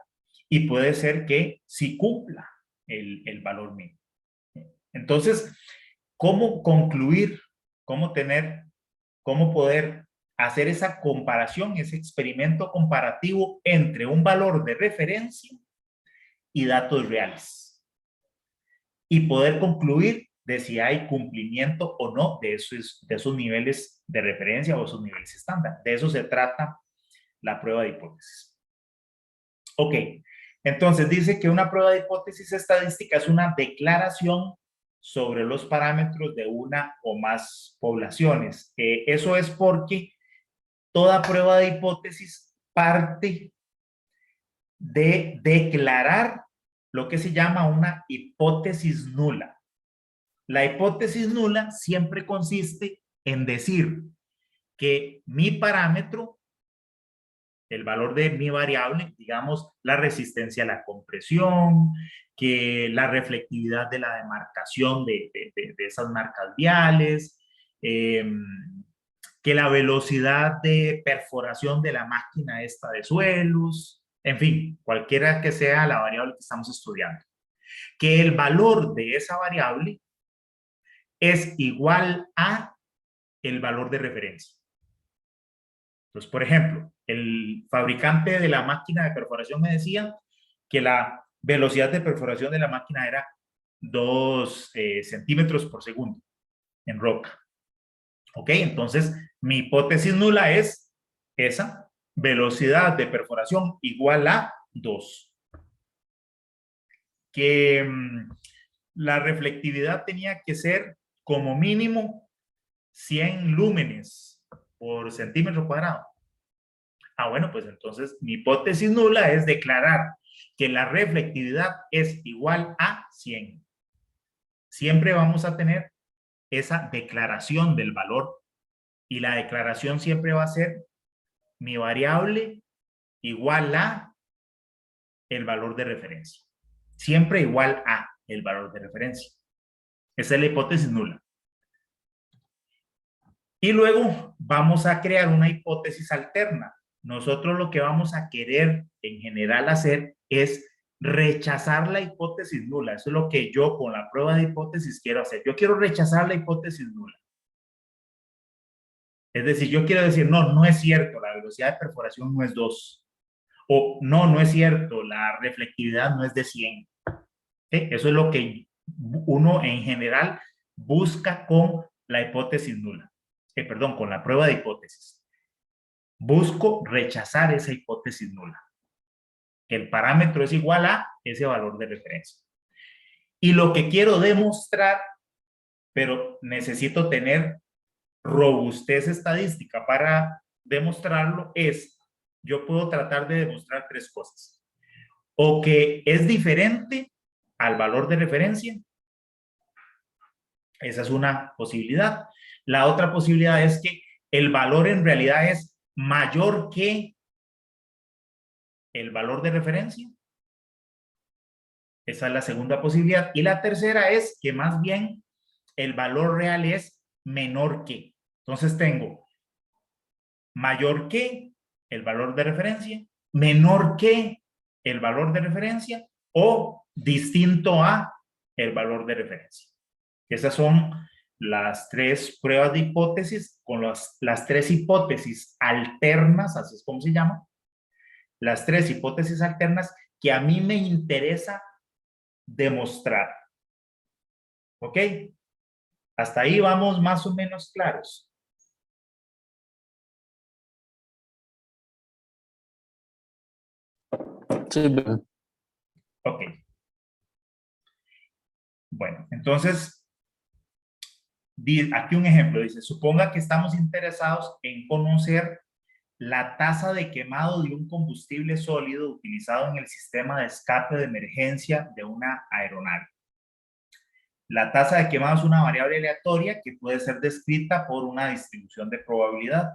y puede ser que sí cumpla el valor mínimo. Entonces, ¿cómo concluir? ¿Cómo poder hacer esa comparación, ese experimento comparativo entre un valor de referencia y datos reales? Y poder concluir de si hay cumplimiento o no de esos niveles de referencia o esos niveles estándar. De eso se trata la prueba de hipótesis. Ok, entonces dice que una prueba de hipótesis estadística es una declaración sobre los parámetros de una o más poblaciones. Eso es porque toda prueba de hipótesis parte de declarar lo que se llama una hipótesis nula. La hipótesis nula siempre consiste en decir que mi parámetro, el valor de mi variable, digamos, la resistencia a la compresión, que la reflectividad de la demarcación de esas marcas viales, que la velocidad de perforación de la máquina esta de suelos, en fin, cualquiera que sea la variable que estamos estudiando. Que el valor de esa variable es igual a el valor de referencia. Entonces, por ejemplo, el fabricante de la máquina de perforación me decía que la velocidad de perforación de la máquina era 2 centímetros por segundo en roca. Ok, entonces mi hipótesis nula es esa velocidad de perforación igual a 2. Que la reflectividad tenía que ser como mínimo 100 lúmenes por centímetro cuadrado. Ah, bueno, pues entonces mi hipótesis nula es declarar que la reflectividad es igual a 100. Siempre vamos a tener esa declaración del valor y la declaración siempre va a ser mi variable igual a el valor de referencia. Siempre igual a el valor de referencia. Esa es la hipótesis nula. Y luego vamos a crear una hipótesis alterna. nosotros lo que vamos a querer en general hacer es rechazar la hipótesis nula. Eso es lo que yo con la prueba de hipótesis quiero hacer. Yo quiero rechazar la hipótesis nula. Es decir, yo quiero decir, no, no es cierto, la velocidad de perforación no es 2. O no, no es cierto, la reflectividad no es de 100. ¿Sí? Eso es lo que uno en general busca con la hipótesis nula. Perdón, con la prueba de hipótesis. Busco rechazar esa hipótesis nula. Que el parámetro es igual a ese valor de referencia. Y lo que quiero demostrar, pero necesito tener robustez estadística para demostrarlo, es, yo puedo tratar de demostrar 3 cosas. O que es diferente al valor de referencia. Esa es una posibilidad. La otra posibilidad es que el valor en realidad es mayor que el valor de referencia. Esa es la segunda posibilidad. Y la tercera es que más bien el valor real es menor que. Entonces tengo mayor que el valor de referencia, menor que el valor de referencia o distinto a el valor de referencia. Esas son las 3 pruebas de hipótesis con las 3 hipótesis alternas, así es como se llama. Las 3 hipótesis alternas que a mí me interesa demostrar. ¿Ok? Hasta ahí vamos más o menos claros. Sí, Ok. Bueno, entonces, aquí un ejemplo. Dice, suponga que estamos interesados en conocer la tasa de quemado de un combustible sólido utilizado en el sistema de escape de emergencia de una aeronave. La tasa de quemado es una variable aleatoria que puede ser descrita por una distribución de probabilidad.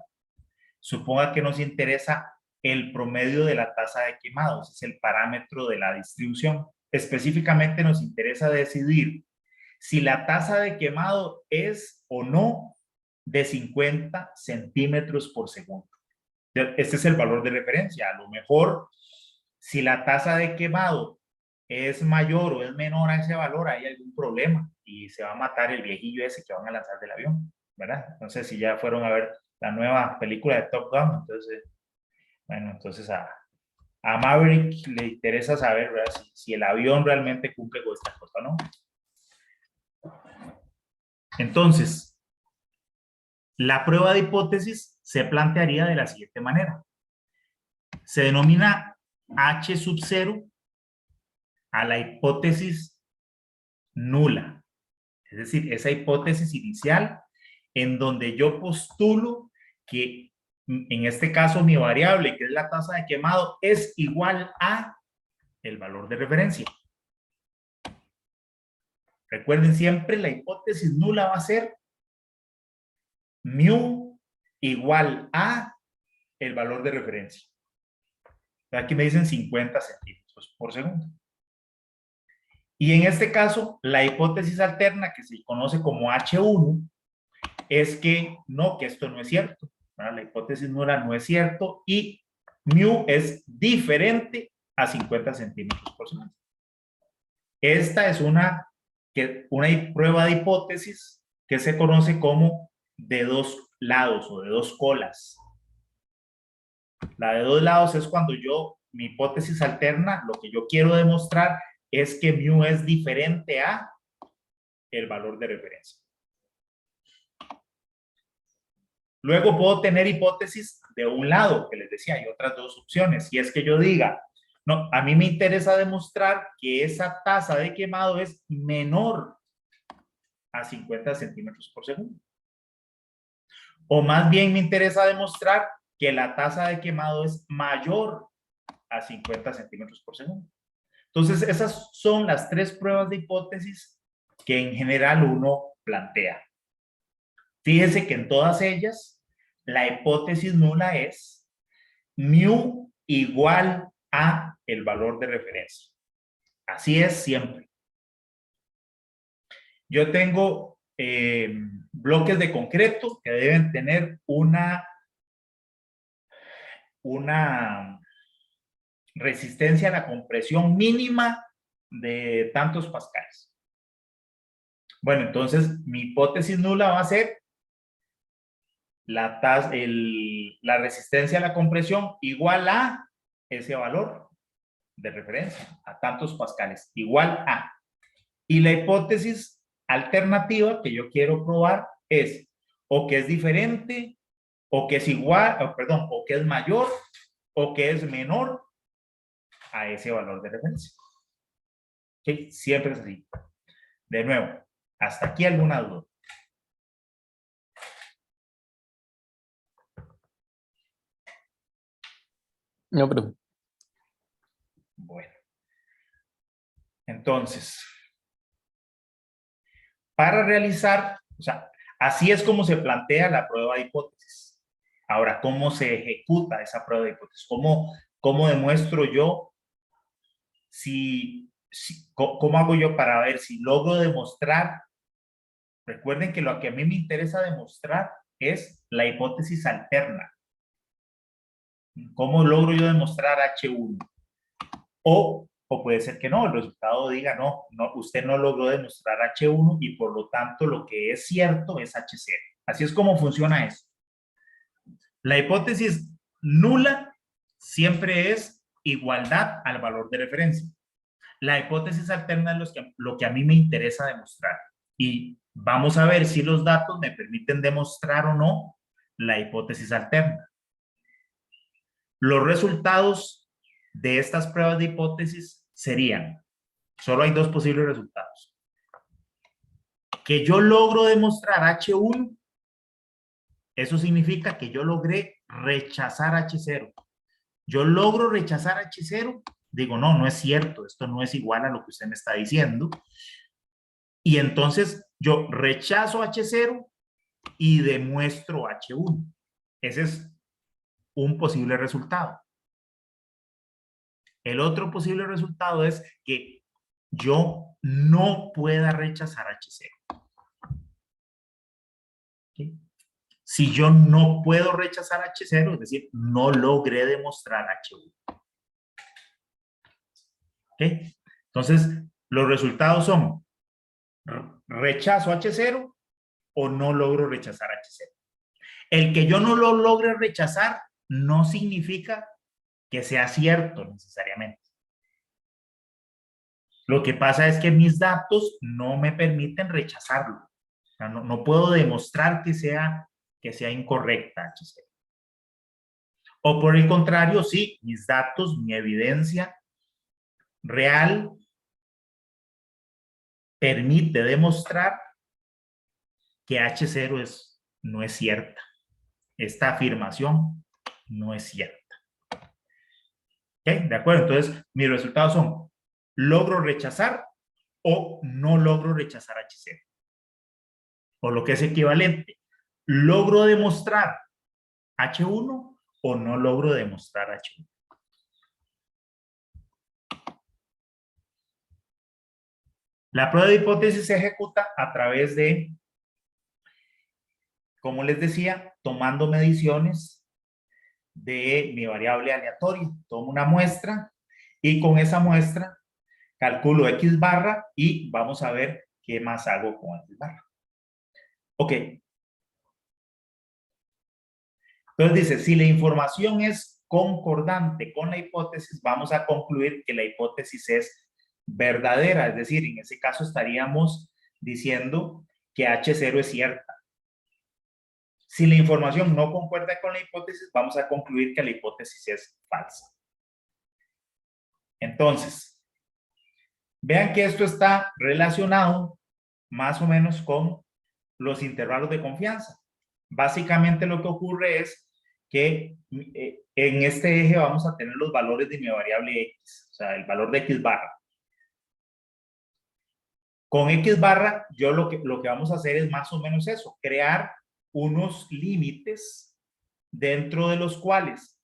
Suponga que nos interesa el promedio de la tasa de quemado, ese es el parámetro de la distribución. Específicamente nos interesa decidir si la tasa de quemado es o no de 50 centímetros por segundo. Este es el valor de referencia. A lo mejor, si la tasa de quemado es mayor o es menor a ese valor, hay algún problema y se va a matar el viejillo ese que van a lanzar del avión, ¿verdad? Entonces, si ya fueron a ver la nueva película de Top Gun, entonces, bueno, entonces a Maverick le interesa saber, ¿verdad? Si el avión realmente cumple con esta cosa, ¿no? Entonces, la prueba de hipótesis se plantearía de la siguiente manera. Se denomina H sub 0 a la hipótesis nula. Es decir, esa hipótesis inicial en donde yo postulo que en este caso mi variable, que es la tasa de quemado, es igual a el valor de referencia. Recuerden siempre, la hipótesis nula va a ser mu igual a el valor de referencia. Aquí me dicen 50 centímetros por segundo. Y en este caso, la hipótesis alterna, que se conoce como H1, es que no, que esto no es cierto. ¿Verdad? La hipótesis nula no es cierto y mu es diferente a 50 centímetros por segundo. Esta es una prueba de hipótesis que se conoce como de 2 lados o de 2 colas. La de 2 lados es cuando mi hipótesis alterna, lo que yo quiero demostrar es que mu es diferente a el valor de referencia. Luego puedo tener hipótesis de un lado, que les decía, hay otras 2 opciones, y es que yo diga, no, a mí me interesa demostrar que esa tasa de quemado es menor a 50 centímetros por segundo. O más bien me interesa demostrar que la tasa de quemado es mayor a 50 centímetros por segundo. Entonces, esas son las 3 pruebas de hipótesis que en general uno plantea. Fíjese que en todas ellas, la hipótesis nula es mu igual a el valor de referencia. Así es siempre. Yo tengo bloques de concreto que deben tener una una resistencia a la compresión mínima de tantos pascales. Bueno, entonces mi hipótesis nula va a ser la resistencia a la compresión igual a ese valor de referencia, a tantos pascales, igual a. Y la hipótesis alternativa que yo quiero probar es o que es diferente, o que es igual, o que es mayor, o que es menor a ese valor de referencia. ¿Okay? Siempre es así. De nuevo, ¿hasta aquí alguna duda? No, pero Bueno. Entonces, para realizar, o sea, así es como se plantea la prueba de hipótesis. Ahora, ¿cómo se ejecuta esa prueba de hipótesis? ¿Cómo demuestro yo cómo hago yo para ver si logro demostrar? Recuerden que lo que a mí me interesa demostrar es la hipótesis alterna. ¿Cómo logro yo demostrar H1? O puede ser que no, el resultado diga no, usted no logró demostrar H1 y por lo tanto lo que es cierto es H0. Así es como funciona eso. La hipótesis nula siempre es igualdad al valor de referencia. La hipótesis alterna es lo que a mí me interesa demostrar. Y vamos a ver si los datos me permiten demostrar o no la hipótesis alterna. Los resultados de estas pruebas de hipótesis serían, solo hay dos posibles resultados. Que yo logro demostrar H1, eso significa que yo logré rechazar H0. Yo logro rechazar H0, digo, no es cierto, esto no es igual a lo que usted me está diciendo. Y entonces yo rechazo H0 y demuestro H1. Ese es un posible resultado. El otro posible resultado es que yo no pueda rechazar H0. ¿Okay? Si yo no puedo rechazar H0, es decir, no logré demostrar H1. ¿Okay? Entonces, los resultados son rechazo H0 o no logro rechazar H0. El que yo no lo logre rechazar no significa que sea cierto necesariamente. Lo que pasa es que mis datos no me permiten rechazarlo. O sea, no puedo demostrar que sea incorrecta H0. O por el contrario, sí, mis datos, mi evidencia real permite demostrar que H0 no es cierta. Esta afirmación no es cierta. ¿Ok? ¿De acuerdo? Entonces, mis resultados son logro rechazar o no logro rechazar H0. O lo que es equivalente, logro demostrar H1 o no logro demostrar H1. La prueba de hipótesis se ejecuta a través de, como les decía, tomando mediciones de mi variable aleatoria. Tomo una muestra y con esa muestra calculo X barra y vamos a ver qué más hago con X barra. Ok. Entonces dice, si la información es concordante con la hipótesis, vamos a concluir que la hipótesis es verdadera. Es decir, en ese caso estaríamos diciendo que H0 es cierta. Si la información no concuerda con la hipótesis, vamos a concluir que la hipótesis es falsa. Entonces, vean que esto está relacionado más o menos con los intervalos de confianza. Básicamente lo que ocurre es que en este eje vamos a tener los valores de mi variable X, o sea, el valor de X barra. Con X barra, yo lo que vamos a hacer es más o menos eso, crear unos límites dentro de los cuales,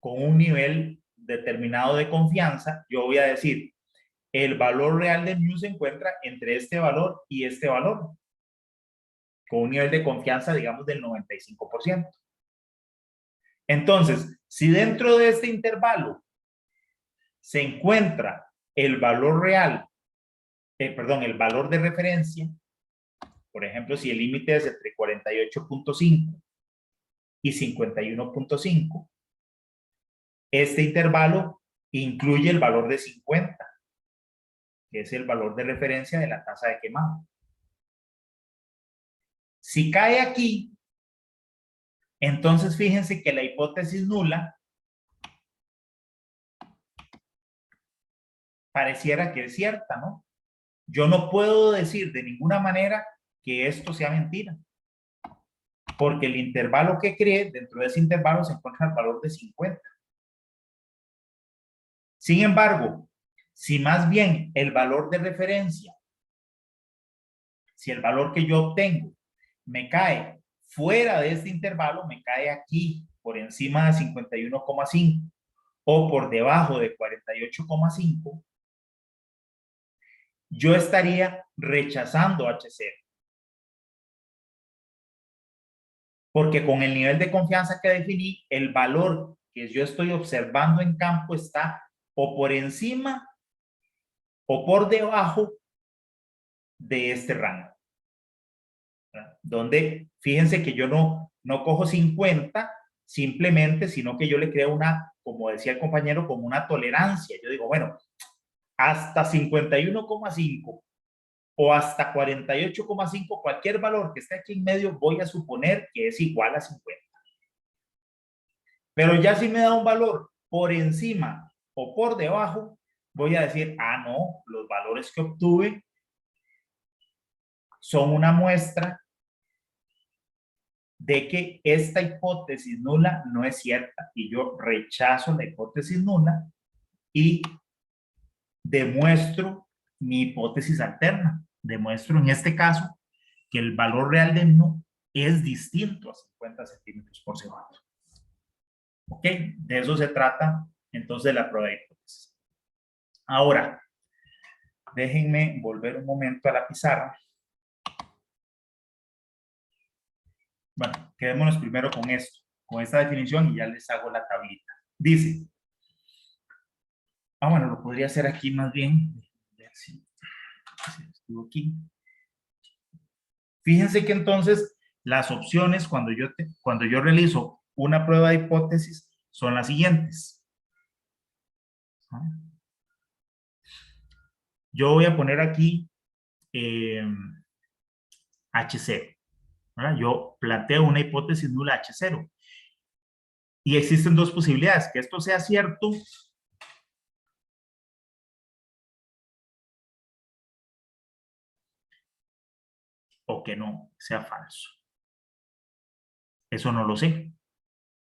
con un nivel determinado de confianza, yo voy a decir, el valor real de mu se encuentra entre este valor y este valor, con un nivel de confianza, digamos, del 95%. Entonces, si dentro de este intervalo se encuentra el valor real, el valor de referencia, por ejemplo, si el límite es entre 48.5 y 51.5, este intervalo incluye el valor de 50, que es el valor de referencia de la tasa de quemado. Si cae aquí, entonces fíjense que la hipótesis nula pareciera que es cierta, ¿no? Yo no puedo decir de ninguna manera que esto sea mentira, porque el intervalo que creé, dentro de ese intervalo se encuentra el valor de 50. Sin embargo, si más bien el valor de referencia, si el valor que yo obtengo me cae fuera de este intervalo, me cae aquí por encima de 51,5 o por debajo de 48,5, yo estaría rechazando H0. Porque con el nivel de confianza que definí, el valor que yo estoy observando en campo está o por encima o por debajo de este rango. ¿Verdad? Donde, fíjense que yo no cojo 50 simplemente, sino que yo le creo una, como decía el compañero, como una tolerancia. Yo digo, bueno, hasta 51,5 o hasta 48,5, cualquier valor que esté aquí en medio, voy a suponer que es igual a 50. Pero ya si me da un valor por encima o por debajo, voy a decir, ah, no, los valores que obtuve son una muestra de que esta hipótesis nula no es cierta y yo rechazo la hipótesis nula y demuestro mi hipótesis alterna. Demuestro en este caso que el valor real de nu es distinto a 50 centímetros por segundo. ¿Ok? De eso se trata entonces la prueba de hipótesis. Ahora, déjenme volver un momento a la pizarra. Bueno, quedémonos primero con esto, con esta definición y ya les hago la tablita. Dice, bueno, lo podría hacer aquí más bien. Si estuvo aquí. Fíjense que entonces las opciones cuando yo realizo una prueba de hipótesis son las siguientes. Yo voy a poner aquí H0. ¿verdad? Yo planteo una hipótesis nula H0. Y existen dos posibilidades, que esto sea cierto o que no sea falso. Eso no lo sé.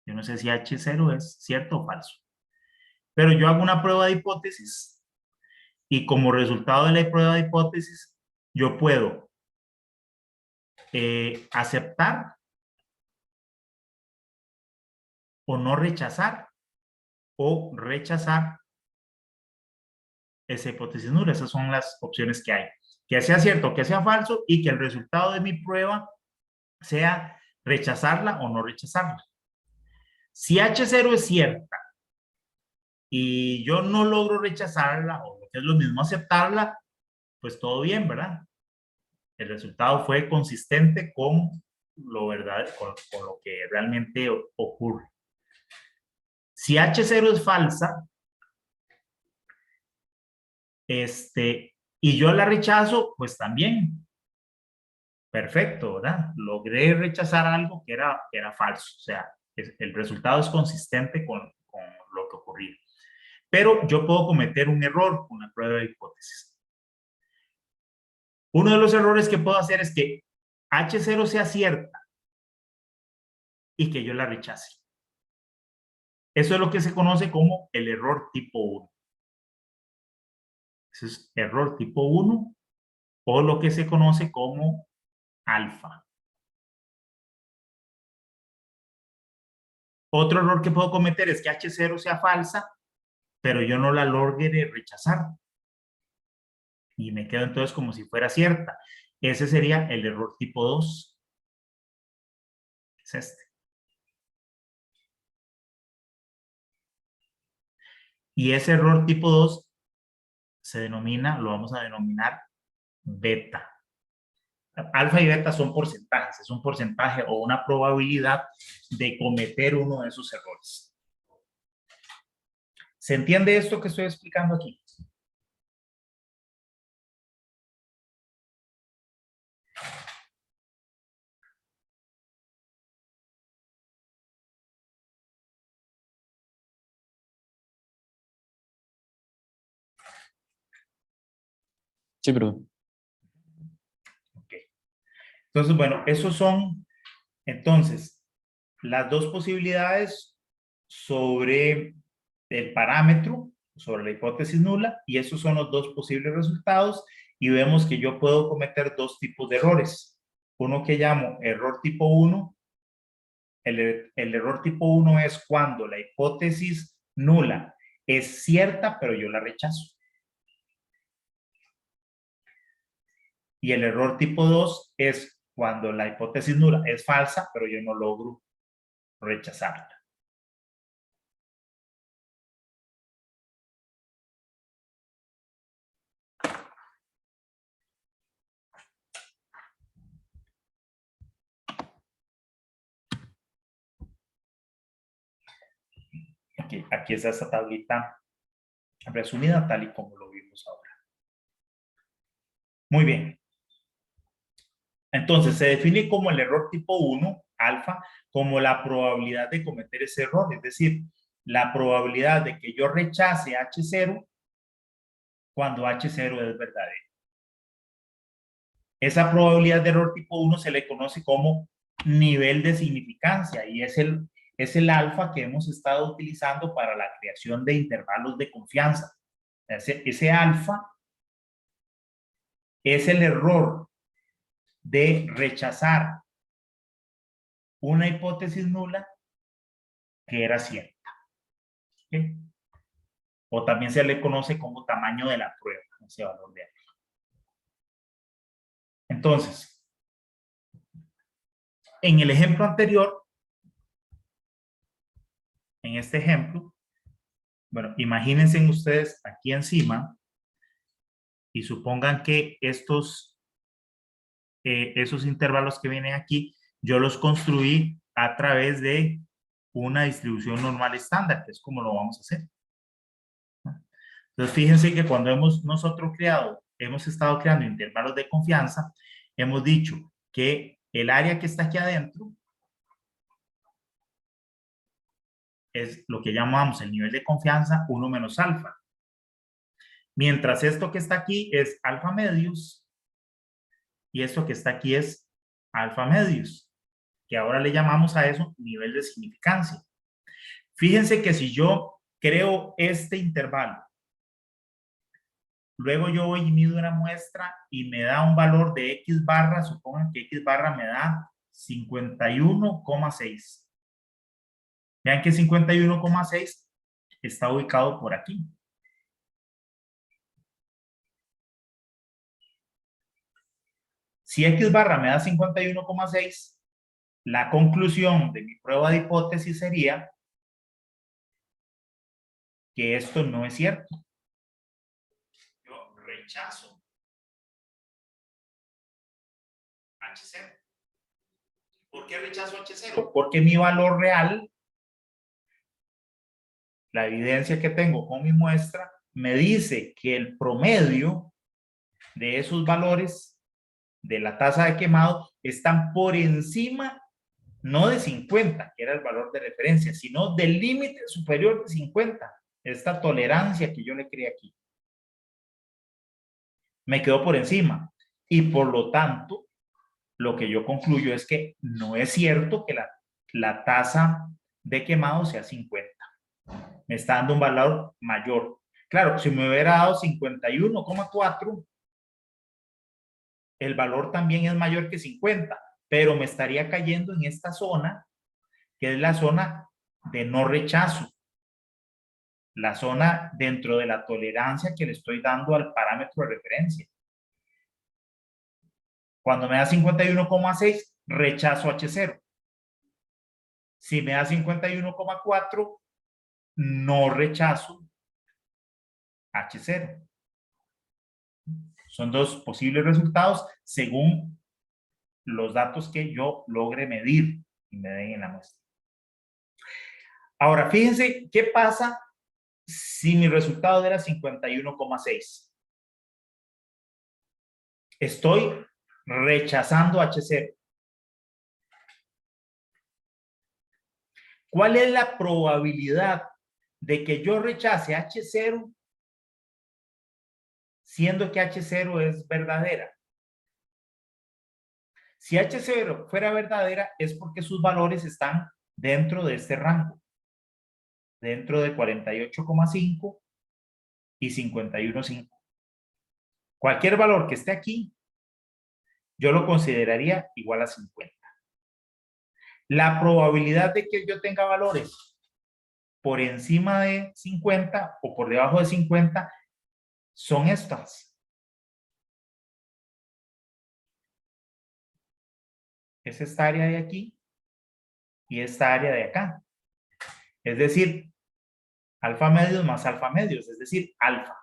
Yo no sé si H0 es cierto o falso. Pero yo hago una prueba de hipótesis y como resultado de la prueba de hipótesis, yo puedo aceptar o no rechazar o rechazar esa hipótesis nula. Esas son las opciones que hay. Que sea cierto, que sea falso y que el resultado de mi prueba sea rechazarla o no rechazarla. Si H0 es cierta y yo no logro rechazarla o lo que es lo mismo aceptarla, pues todo bien, ¿verdad? El resultado fue consistente con lo verdad, con lo que realmente ocurre. Si H0 es falsa, y yo la rechazo, pues también. Perfecto, ¿verdad? Logré rechazar algo que era falso. O sea, el resultado es consistente con lo que ocurría. Pero yo puedo cometer un error con la prueba de hipótesis. Uno de los errores que puedo hacer es que H0 sea cierta y que yo la rechace. Eso es lo que se conoce como el error tipo 1. Ese es error tipo 1 o lo que se conoce como alfa. Otro error que puedo cometer es que H0 sea falsa, pero yo no la logre rechazar. Y me quedo entonces como si fuera cierta. Ese sería el error tipo 2. Es este. Y ese error tipo 2 se denomina, lo vamos a denominar beta. Alfa y beta son porcentajes, es un porcentaje o una probabilidad de cometer uno de esos errores. ¿Se entiende esto que estoy explicando aquí? Sí, bro. Ok. Entonces, bueno, esos son, entonces, las dos posibilidades sobre el parámetro, sobre la hipótesis nula, y esos son los dos posibles resultados, y vemos que yo puedo cometer dos tipos de errores. Uno que llamo error tipo 1. El error tipo 1 es cuando la hipótesis nula es cierta, pero yo la rechazo. Y el error tipo 2 es cuando la hipótesis nula es falsa, pero yo no logro rechazarla. Aquí está esta tablita resumida tal y como lo vimos ahora. Muy bien. Entonces, se define como el error tipo 1, alfa, como la probabilidad de cometer ese error, es decir, la probabilidad de que yo rechace H0 cuando H0 es verdadero. Esa probabilidad de error tipo 1 se le conoce como nivel de significancia y es el alfa que hemos estado utilizando para la creación de intervalos de confianza. Ese alfa es el error de rechazar una hipótesis nula que era cierta. ¿Okay? O también se le conoce como tamaño de la prueba, ese valor de alfa. Entonces, en el ejemplo anterior, en este ejemplo, bueno, imagínense ustedes aquí encima y supongan que esos intervalos que vienen aquí, yo los construí a través de una distribución normal estándar, que es como lo vamos a hacer. Entonces, fíjense que cuando hemos estado creando intervalos de confianza, hemos dicho que el área que está aquí adentro es lo que llamamos el nivel de confianza 1 menos alfa. Mientras esto que está aquí es alfa medius y esto que está aquí es alfa medius, que ahora le llamamos a eso nivel de significancia. Fíjense que si yo creo este intervalo, luego yo voy y mido una muestra y me da un valor de X barra, supongan que X barra me da 51,6. Vean que 51,6 está ubicado por aquí. Si X barra me da 51,6, la conclusión de mi prueba de hipótesis sería que esto no es cierto. Yo rechazo H0. ¿Por qué rechazo H0? Porque mi valor real, la evidencia que tengo con mi muestra, me dice que el promedio de esos valores de la tasa de quemado están por encima, no de 50, que era el valor de referencia, sino del límite superior de 50. Esta tolerancia que yo le creé aquí me quedó por encima y por lo tanto lo que yo concluyo es que no es cierto que la tasa de quemado sea 50. Me está dando un valor mayor. Claro, si me hubiera dado 51,4, el valor también es mayor que 50, pero me estaría cayendo en esta zona, que es la zona de no rechazo. La zona dentro de la tolerancia que le estoy dando al parámetro de referencia. Cuando me da 51,6, rechazo H0. Si me da 51,4, no rechazo H0. Son dos posibles resultados según los datos que yo logre medir y me den en la muestra. Ahora, fíjense qué pasa si mi resultado era 51,6. Estoy rechazando H0. ¿Cuál es la probabilidad de que yo rechace H0 siendo que H0 es verdadera? Si H0 fuera verdadera es porque sus valores están dentro de este rango, dentro de 48,5 y 51,5. Cualquier valor que esté aquí, yo lo consideraría igual a 50. La probabilidad de que yo tenga valores por encima de 50 o por debajo de 50 son estas. Es esta área de aquí y esta área de acá. Es decir, alfa medios más alfa medios, es decir, alfa.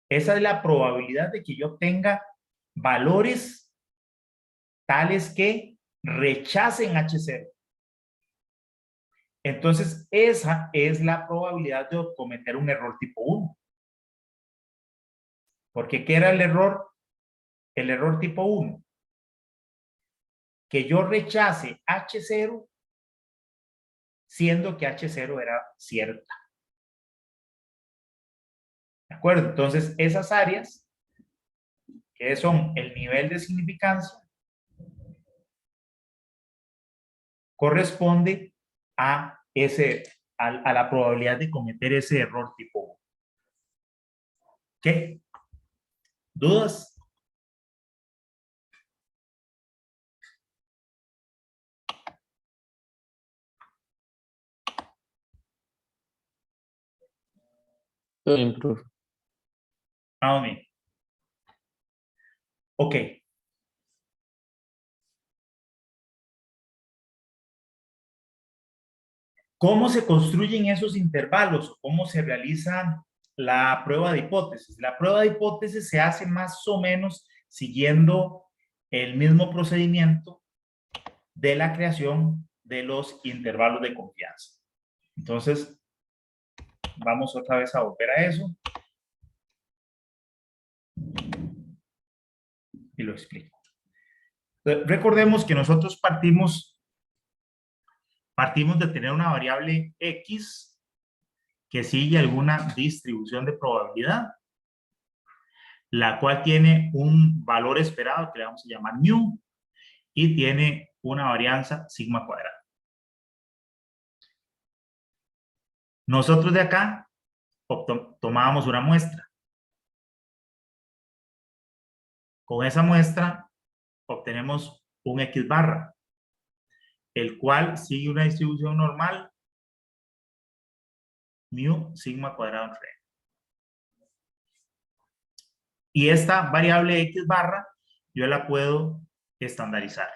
Esa es la probabilidad de que yo tenga valores tales que rechacen H0. Entonces, esa es la probabilidad de cometer un error tipo 1. Porque ¿qué era el error? El error tipo 1. Que yo rechace H0 siendo que H0 era cierta. ¿De acuerdo? Entonces, esas áreas, que son el nivel de significancia, corresponde a la probabilidad de cometer ese error tipo 1. ¿Qué? ¿Dudas? Todo bien, profe. Vamos bien. Ok. ¿Cómo se construyen esos intervalos? ¿Cómo se realiza la prueba de hipótesis? La prueba de hipótesis se hace más o menos siguiendo el mismo procedimiento de la creación de los intervalos de confianza. Entonces, vamos otra vez a volver a eso y lo explico. Recordemos que nosotros partimos de tener una variable X que sigue alguna distribución de probabilidad, la cual tiene un valor esperado que le vamos a llamar mu y tiene una varianza sigma cuadrada. Nosotros de acá tomábamos una muestra. Con esa muestra obtenemos un X barra, el cual sigue una distribución normal mu sigma cuadrado entre n. Y esta variable X barra yo la puedo estandarizar.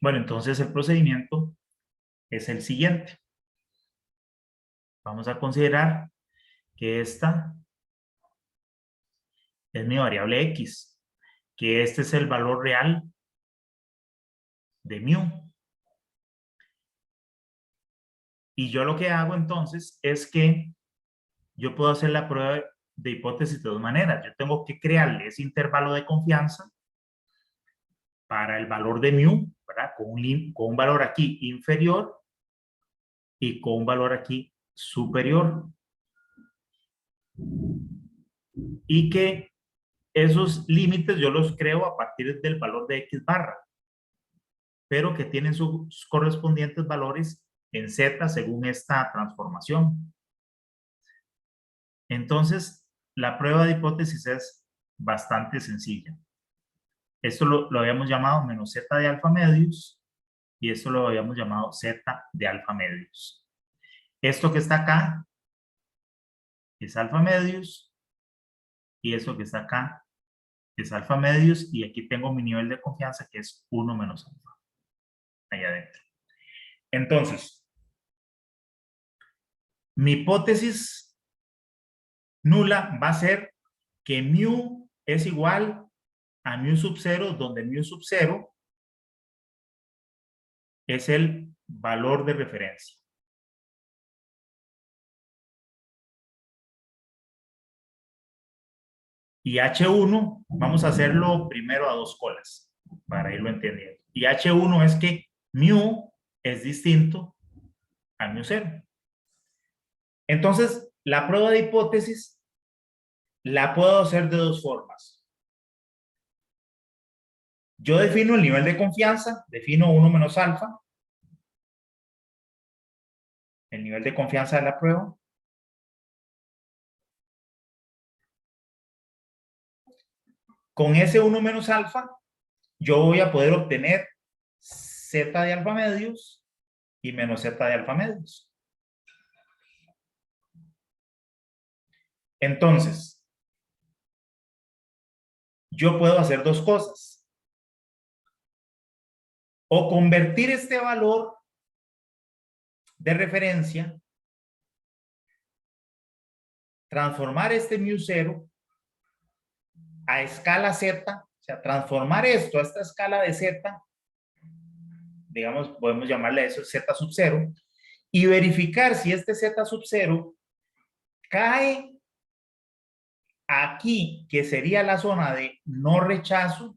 Bueno, entonces el procedimiento es el siguiente. Vamos a considerar que esta es mi variable X, que este es el valor real de mu. Y yo lo que hago entonces es que yo puedo hacer la prueba de hipótesis de dos maneras. Yo tengo que crearle ese intervalo de confianza para el valor de mu, ¿verdad? Con un valor aquí inferior y con un valor aquí superior. Y que esos límites yo los creo a partir del valor de X barra, pero que tienen sus correspondientes valores en Z según esta transformación. Entonces, la prueba de hipótesis es bastante sencilla. Esto lo habíamos llamado menos Z de alfa medios y esto lo habíamos llamado Z de alfa medios. Esto que está acá es alfa medios y esto que está acá es alfa medios y aquí tengo mi nivel de confianza que es 1 menos alfa. Allá adentro. Entonces, mi hipótesis nula va a ser que mu es igual a mu sub 0, donde mu sub 0 es el valor de referencia. Y H1, vamos a hacerlo primero a 2 colas, para irlo entendiendo. Y H1 es que mu es distinto a mu 0. Entonces, la prueba de hipótesis la puedo hacer de 2 formas. Yo defino el nivel de confianza, defino 1 menos alfa, el nivel de confianza de la prueba. Con ese 1 menos alfa, yo voy a poder obtener z de alfa medios y menos z de alfa medios. Entonces, yo puedo hacer 2 cosas. O convertir este valor de referencia, transformar este mu 0 a escala z, o sea, transformar esto a esta escala de z, digamos, podemos llamarle a eso z sub 0, y verificar si este z sub 0 cae aquí, que sería la zona de no rechazo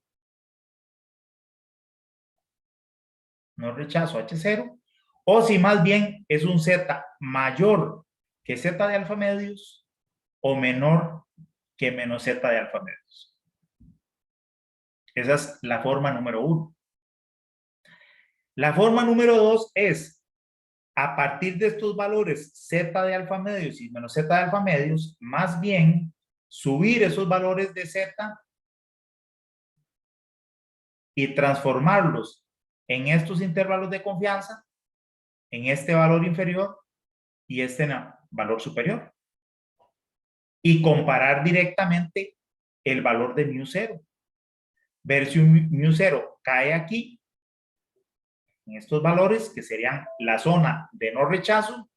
H0, o si más bien es un z mayor que z de alfa medios o menor que menos z de alfa medios. Esa es la forma número 1. La forma número 2 es, a partir de estos valores z de alfa medios y menos z de alfa medios, más bien subir esos valores de z y transformarlos en estos intervalos de confianza, en este valor inferior y este valor superior. Y comparar directamente el valor de mu 0. Ver si un mu 0 cae aquí, en estos valores, que serían la zona de no rechazo,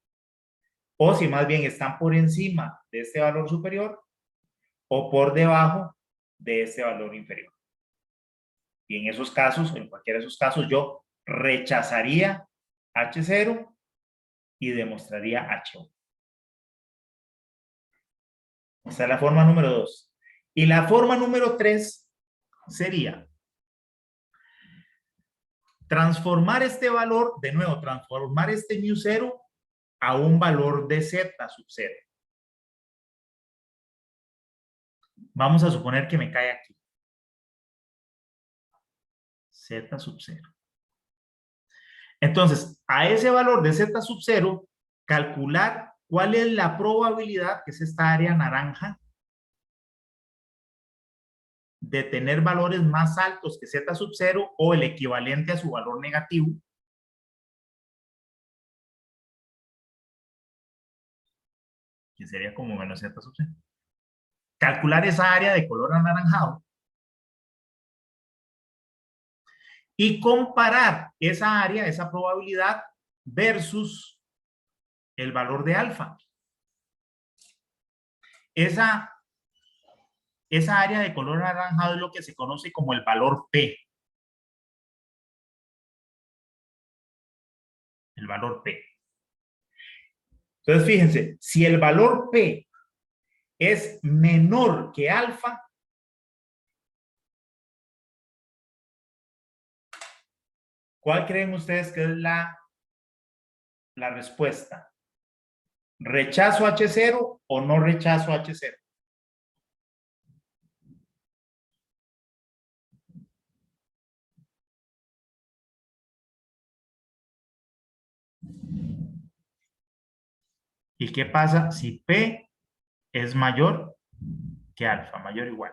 o si más bien están por encima de este valor superior o por debajo de este valor inferior. Y en esos casos, en cualquiera de esos casos, yo rechazaría H0 y demostraría H1. Esa es la forma número 2. Y la forma número 3 sería transformar este valor, de nuevo, transformar este mu 0 a un valor de z sub 0. Vamos a suponer que me cae aquí. Z sub 0. Entonces, a ese valor de z sub 0, calcular cuál es la probabilidad, que es esta área naranja, de tener valores más altos que z sub 0 o el equivalente a su valor negativo. Que sería como menos z sub 0. Calcular esa área de color anaranjado y comparar esa área, esa probabilidad, versus el valor de alfa. Esa área de color anaranjado es lo que se conoce como el valor P. El valor P. Entonces, fíjense, si el valor P es menor que alfa, ¿cuál creen ustedes que es la respuesta? ¿Rechazo H0 o no rechazo H0? ¿Y qué pasa si P es mayor que alfa, mayor o igual?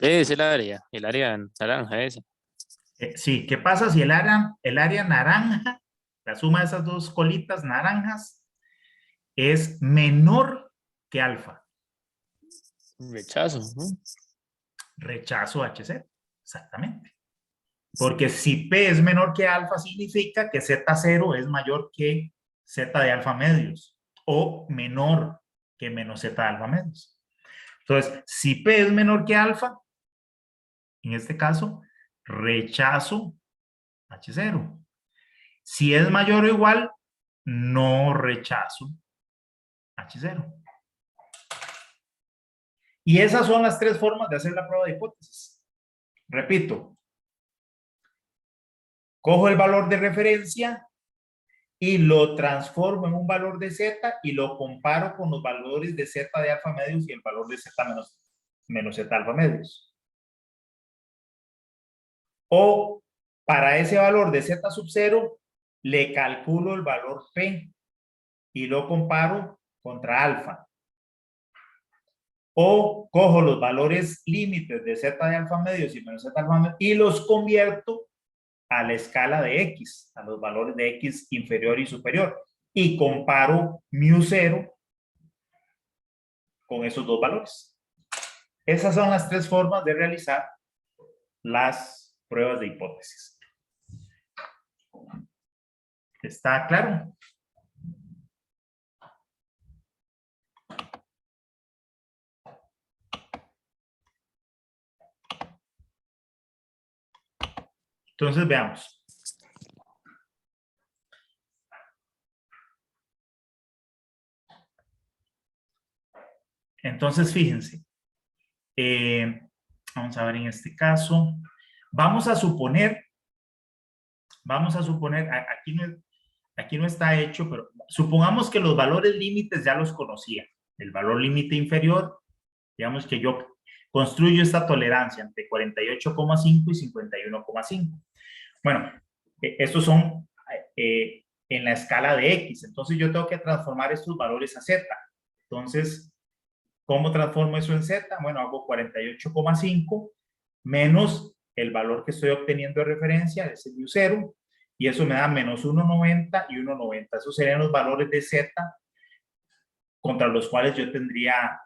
Es el área naranja esa. Sí, ¿qué pasa si el área naranja, la suma de esas dos colitas naranjas, es menor que alfa? Rechazo, ¿no? Rechazo HZ, exactamente. Porque si P es menor que alfa, significa que Z0 es mayor que Z de alfa medios o menor que menos Z de alfa medios. Entonces, si P es menor que alfa, en este caso, rechazo H0. Si es mayor o igual, no rechazo H0. Y esas son las tres formas de hacer la prueba de hipótesis. Repito, cojo el valor de referencia y lo transformo en un valor de Z y lo comparo con los valores de Z de alfa medios y el valor de Z menos Z alfa medios. O para ese valor de Z sub 0, le calculo el valor P y lo comparo contra alfa. O cojo los valores límites de Z de alfa medios y menos Z alfa medios y los convierto a la escala de X, a los valores de X inferior y superior. Y comparo μ0 con esos dos valores. Esas son las tres formas de realizar las pruebas de hipótesis. ¿Está claro? Entonces veamos. Entonces fíjense. Vamos a ver en este caso. Vamos a suponer, aquí no está hecho, pero supongamos que los valores límites ya los conocía. El valor límite inferior, digamos que yo construyo esta tolerancia entre 48,5 y 51,5. Bueno, estos son en la escala de X, entonces yo tengo que transformar estos valores a Z. Entonces, ¿cómo transformo eso en Z? Bueno, hago 48,5 menos el valor que estoy obteniendo de referencia, ese es μ0, y eso me da menos 1,90 y 1,90. Esos serían los valores de Z contra los cuales yo tendría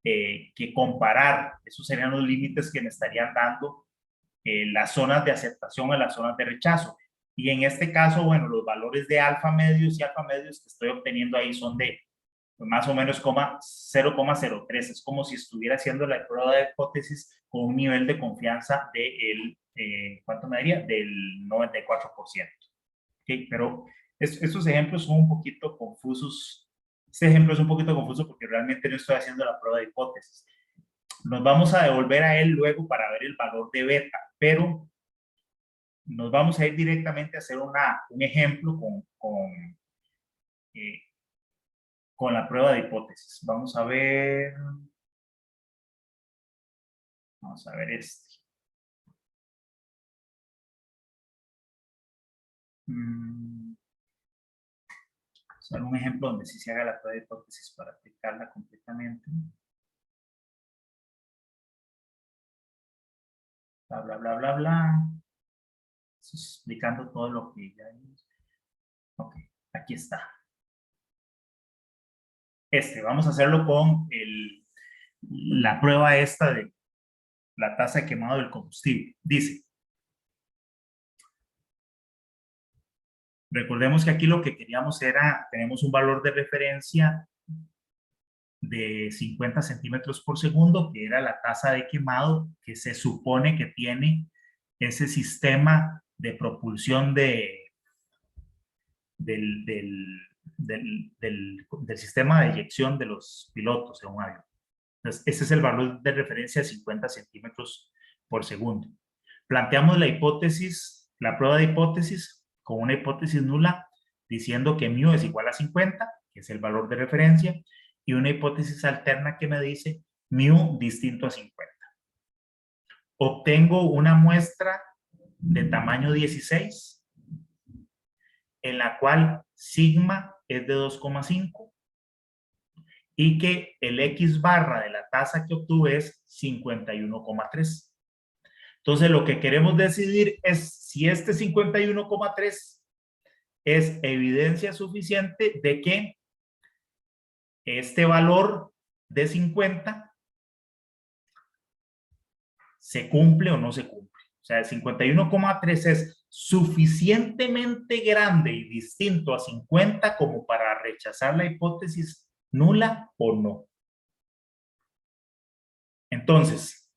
que comparar. Esos serían los límites que me estarían dando las zonas de aceptación o las zonas de rechazo. Y en este caso, bueno, los valores de alfa medios y alfa medios que estoy obteniendo ahí son de más o menos 0,03. Es como si estuviera haciendo la prueba de hipótesis con un nivel de confianza del, ¿cuánto me daría? Del 94%. ¿Okay? Pero estos ejemplos son un poquito confusos. Este ejemplo es un poquito confuso porque realmente no estoy haciendo la prueba de hipótesis. Nos vamos a devolver a él luego para ver el valor de beta, pero nos vamos a ir directamente a hacer un ejemplo con la prueba de hipótesis. Vamos a ver este. Vamos a ver un ejemplo donde sí se haga la prueba de hipótesis para aplicarla completamente. Bla, bla, bla, bla, bla. Estoy explicando todo lo que ya vimos. Ok, aquí está. Vamos a hacerlo con la prueba esta de la tasa de quemado del combustible. Dice, recordemos que aquí lo que queríamos era, tenemos un valor de referencia de 50 centímetros por segundo, que era la tasa de quemado que se supone que tiene ese sistema de propulsión del sistema de eyección de los pilotos en un avión. Entonces, ese es el valor de referencia de 50 centímetros por segundo. Planteamos la hipótesis, la prueba de hipótesis con una hipótesis nula diciendo que μ es igual a 50, que es el valor de referencia, y una hipótesis alterna que me dice μ distinto a 50. Obtengo una muestra de tamaño 16, en la cual sigma es de 2,5 y que el X barra de la tasa que obtuve es 51,3. Entonces, lo que queremos decidir es si este 51,3 es evidencia suficiente de que este valor de 50 se cumple o no se cumple. O sea, el 51,3 es suficientemente grande y distinto a 50 como para rechazar la hipótesis nula o no. Entonces,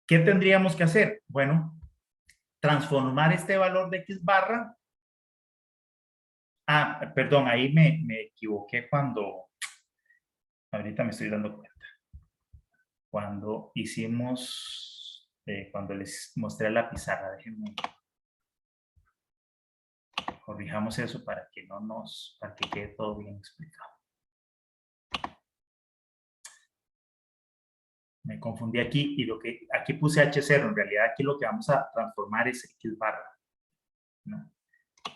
¿qué tendríamos que hacer? Bueno, transformar este valor de X barra. Ah, perdón, ahí me equivoqué cuando, ahorita me estoy dando cuenta. Cuando hicimos, cuando les mostré la pizarra, déjenme, corrijamos eso para que no nos, para que quede todo bien explicado. Me confundí aquí y lo que, aquí puse H0, en realidad aquí lo que vamos a transformar es X barra, ¿no?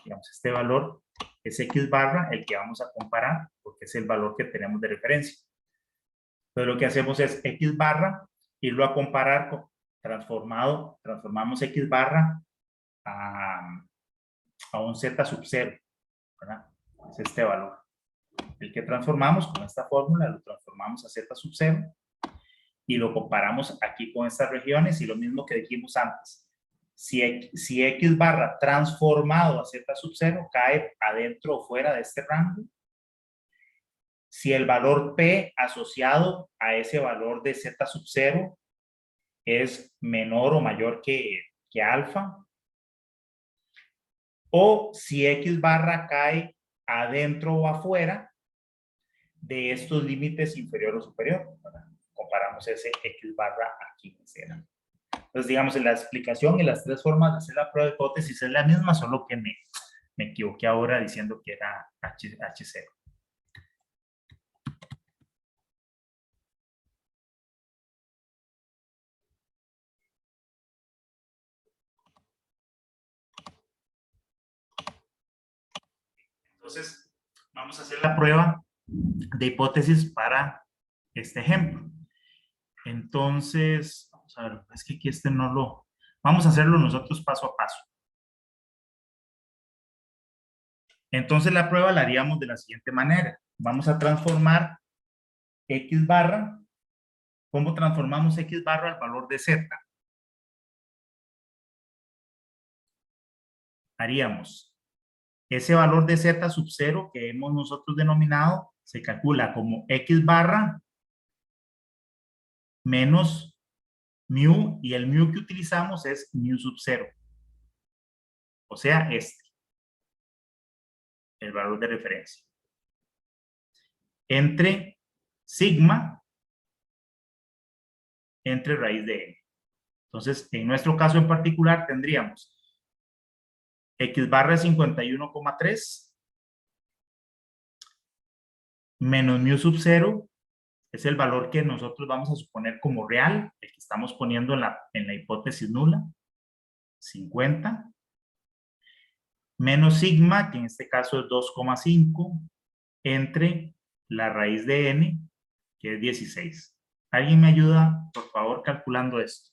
Digamos, este valor es X barra, el que vamos a comparar, porque es el valor que tenemos de referencia. Entonces lo que hacemos es X barra, irlo a comparar con transformamos X barra a un Z sub 0, ¿verdad? Es este valor. El que transformamos con esta fórmula, lo transformamos a Z sub 0 y lo comparamos aquí con estas regiones y lo mismo que dijimos antes. Si X barra transformado a Z sub 0 cae adentro o fuera de este rango, si el valor P asociado a ese valor de Z sub 0 es menor o mayor que alfa, o si X barra cae adentro o afuera de estos límites inferior o superior, ¿verdad? Comparamos ese X barra aquí. Entonces, digamos, en la explicación y las tres formas de hacer la prueba de hipótesis es la misma, solo que me equivoqué ahora diciendo que era H0. Entonces, vamos a hacer la prueba de hipótesis para este ejemplo. Entonces, vamos a ver, es que aquí este no lo... Vamos a hacerlo nosotros paso a paso. Entonces, la prueba la haríamos de la siguiente manera. Vamos a transformar X barra. ¿Cómo transformamos X barra al valor de Z? Haríamos ese valor de Z sub 0 que hemos nosotros denominado, se calcula como X barra menos mu, y el mu que utilizamos es mu sub 0. O sea, el valor de referencia. Entre sigma, entre raíz de n. Entonces, en nuestro caso en particular tendríamos X barra 51,3 menos mu sub 0 es el valor que nosotros vamos a suponer como real, el que estamos poniendo en la hipótesis nula, 50, menos sigma, que en este caso es 2,5, entre la raíz de n, que es 16. ¿Alguien me ayuda, por favor, calculando esto?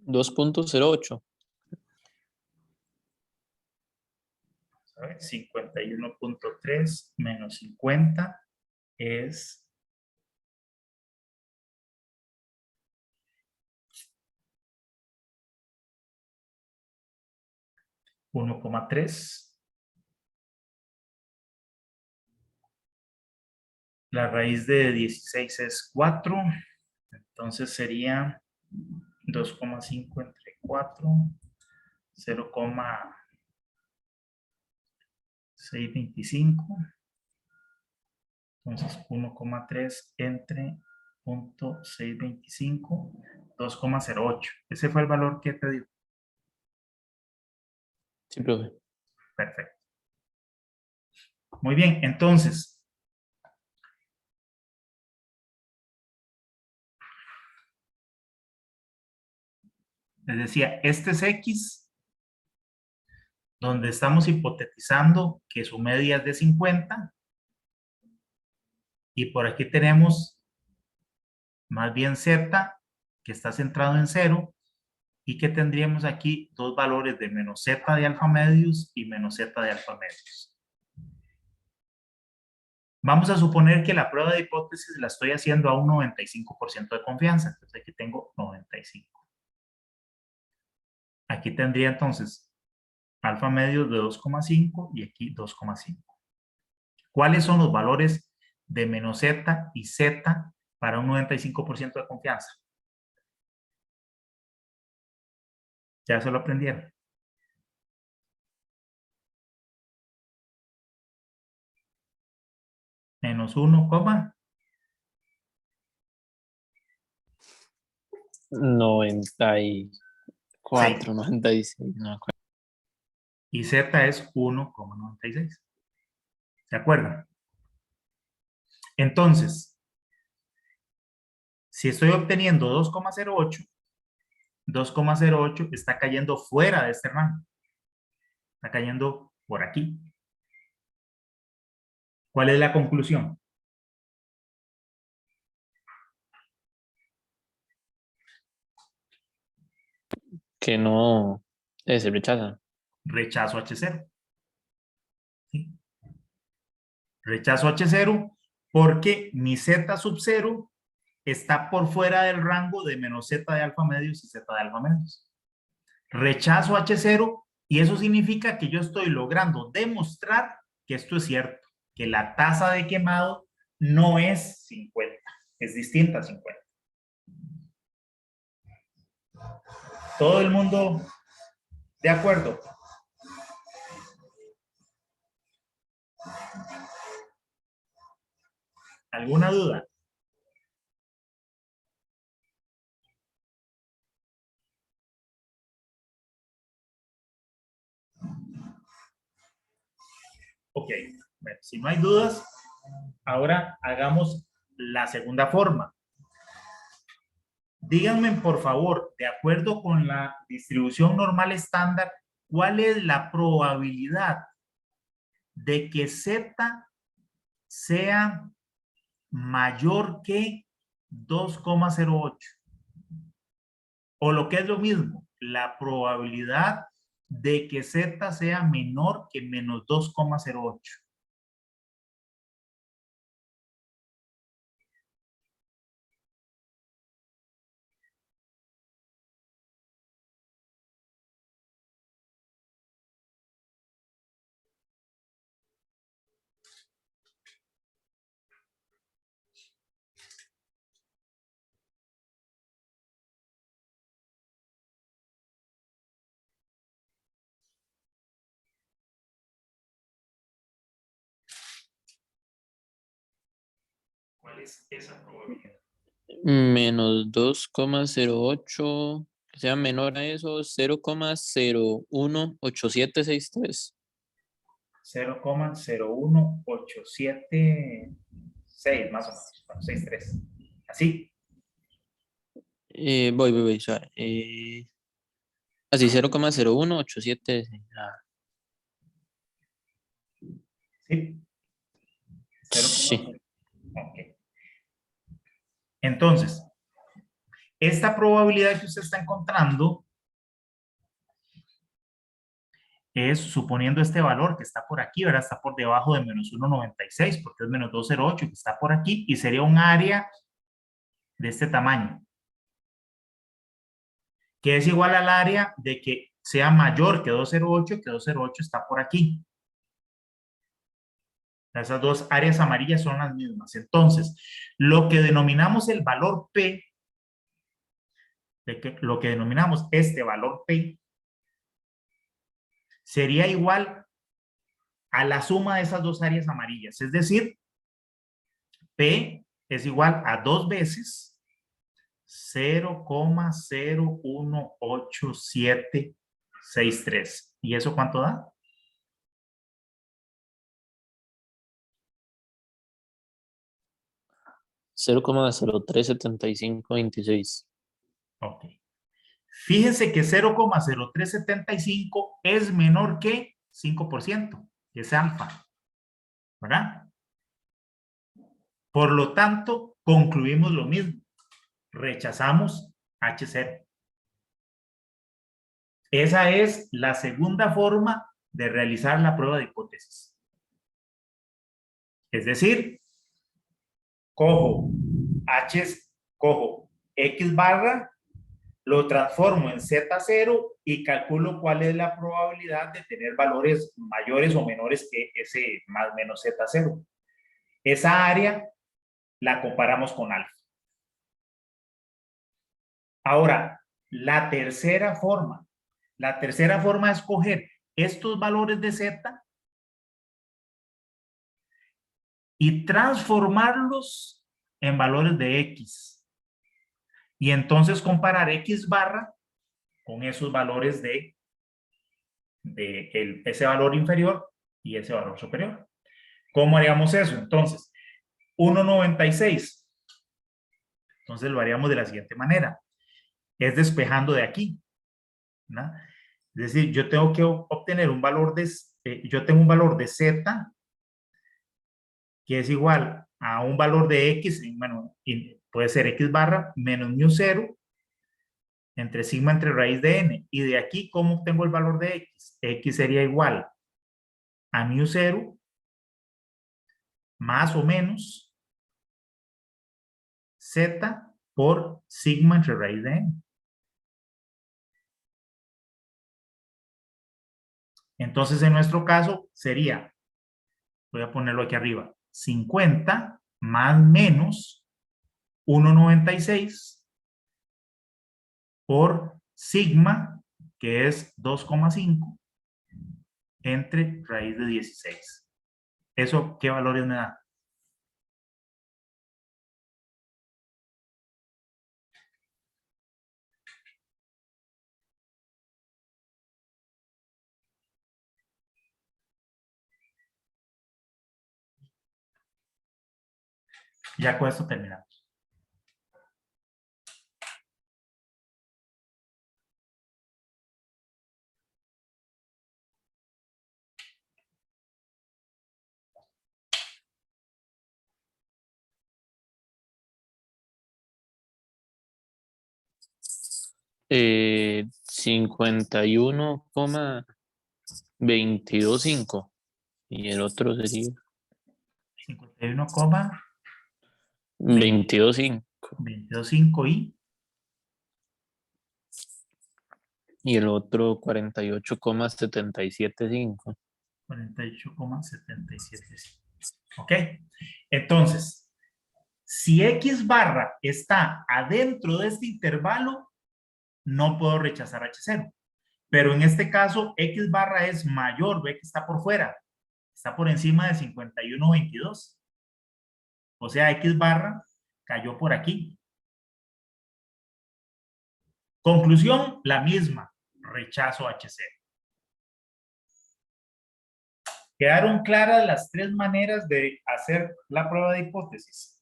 $2.08. A ver, 51,3 menos 50 es 1,3. La raíz de 16 es 4. Entonces sería 2,5 entre 4, 0,625. Entonces 1,3 entre 0.625, 2,08. Ese fue el valor que te dio. Sí, profe. Perfecto. Muy bien, entonces, les decía, este es X, donde estamos hipotetizando que su media es de 50, y por aquí tenemos más bien Z, que está centrado en 0, y que tendríamos aquí dos valores de menos Z de alfa medios y menos Z de alfa medios. Vamos a suponer que la prueba de hipótesis la estoy haciendo a un 95% de confianza. Entonces aquí tengo 95. Aquí tendría entonces alfa medios de 2,5 y aquí 2,5. ¿Cuáles son los valores de menos Z y Z para un 95% de confianza? Ya se lo aprendieron. Menos 1, 94, 96, no me acuerdo. y Z es 1,96. ¿Se acuerdan? Entonces, si estoy obteniendo 2,08, 2,08 está cayendo fuera de este rango. Está cayendo por aquí. ¿Cuál es la conclusión? Que no se rechaza. Rechazo H0. ¿Sí? Rechazo H0 porque mi Z sub 0 está por fuera del rango de menos Z de alfa medios y Z de alfa medios. Rechazo H0 y eso significa que yo estoy logrando demostrar que esto es cierto, que la tasa de quemado no es 50, es distinta a 50. ¿Todo el mundo de acuerdo? ¿Alguna duda? Ok, bueno, si no hay dudas, ahora hagamos la segunda forma. Díganme, por favor, de acuerdo con la distribución normal estándar, ¿cuál es la probabilidad de que Z sea mayor que 2,08? O lo que es lo mismo, la probabilidad de que Z sea menor que menos 2,08. ¿Cuál es esa probabilidad? Menos 2,08, que sea menor a eso, 0,018763. 0,01876 más o menos, bueno, 63. Así, Voy, suave. Así, 0,0187. ¿sí? 0, Sí. ok. Entonces, esta probabilidad que usted está encontrando es suponiendo este valor que está por aquí, ¿verdad? Está por debajo de menos 1,96 porque es menos 2,08 que está por aquí y sería un área de este tamaño, que es igual al área de que sea mayor que 2,08, que 2,08 está por aquí. Esas dos áreas amarillas son las mismas. Entonces, lo que denominamos el valor P, lo que denominamos este valor P, sería igual a la suma de esas dos áreas amarillas. Es decir, P es igual a 2 veces 0,01873. ¿Y eso cuánto da? 0,037526. Ok. Fíjense que 0,0375 es menor que 5%, que es alfa, ¿verdad? Por lo tanto, concluimos lo mismo. Rechazamos H0. Esa es la segunda forma de realizar la prueba de hipótesis. Es decir, cojo X barra, lo transformo en Z0 y calculo cuál es la probabilidad de tener valores mayores o menores que ese más o menos Z0. Esa área la comparamos con alfa. Ahora, la tercera forma es coger estos valores de Z y transformarlos en valores de X. Y entonces comparar X barra con esos valores de ese valor inferior y ese valor superior. ¿Cómo haríamos eso? Entonces, 1,96. Entonces lo haríamos de la siguiente manera. Es despejando de aquí, ¿no? Es decir, yo tengo que obtener un valor yo tengo un valor de Z que es igual a un valor de X, bueno, puede ser X barra menos mu 0 entre sigma entre raíz de n. Y de aquí, ¿cómo obtengo el valor de X? X sería igual a mu 0 más o menos Z por sigma entre raíz de n. Entonces, en nuestro caso, sería, voy a ponerlo aquí arriba, 50 más menos 1,96 por sigma, que es 2,5 entre raíz de 16. ¿Eso qué valores me da? Ya con esto terminamos. Eh, 51,225. Y el otro sería 22,5. 51,225 Y el otro 48,775. 48,775. ¿Ok? Entonces, si X barra está adentro de este intervalo, no puedo rechazar H0. Pero en este caso, X barra es mayor, ve que está por fuera. Está por encima de 51,22. O sea, X barra cayó por aquí. Conclusión, la misma. Rechazo H0. ¿Quedaron claras las tres maneras de hacer la prueba de hipótesis?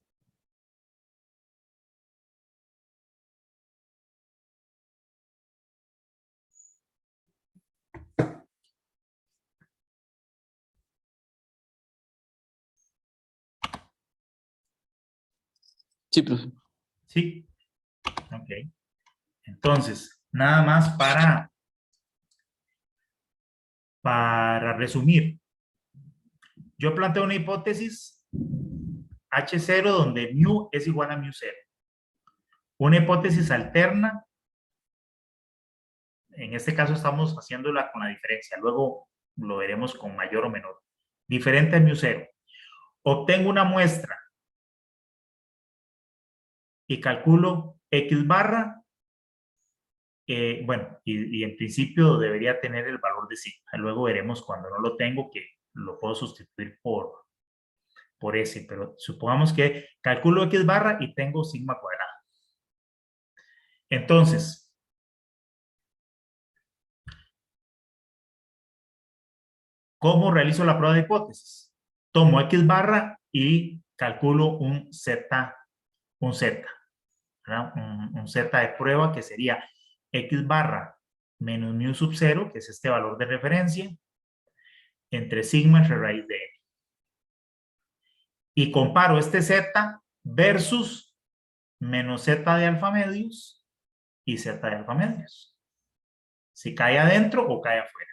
Sí, profe. Sí. Ok. Entonces, nada más para resumir. Yo planteo una hipótesis H0 donde mu es igual a mu 0. Una hipótesis alterna, en este caso estamos haciéndola con la diferencia, luego lo veremos con mayor o menor. Diferente a mu 0. Obtengo una muestra y calculo X barra. Bueno, y en principio debería tener el valor de sigma. Luego veremos cuando no lo tengo que lo puedo sustituir por ese, pero supongamos que calculo X barra y tengo sigma cuadrada. Entonces, ¿cómo realizo la prueba de hipótesis? Tomo X barra y calculo un Z un Z, ¿verdad? Un Z de prueba que sería X barra menos mu sub 0, que es este valor de referencia, entre sigma entre raíz de n. Y comparo este Z versus menos Z de alfa medios y Z de alfa medios. Si cae adentro o cae afuera.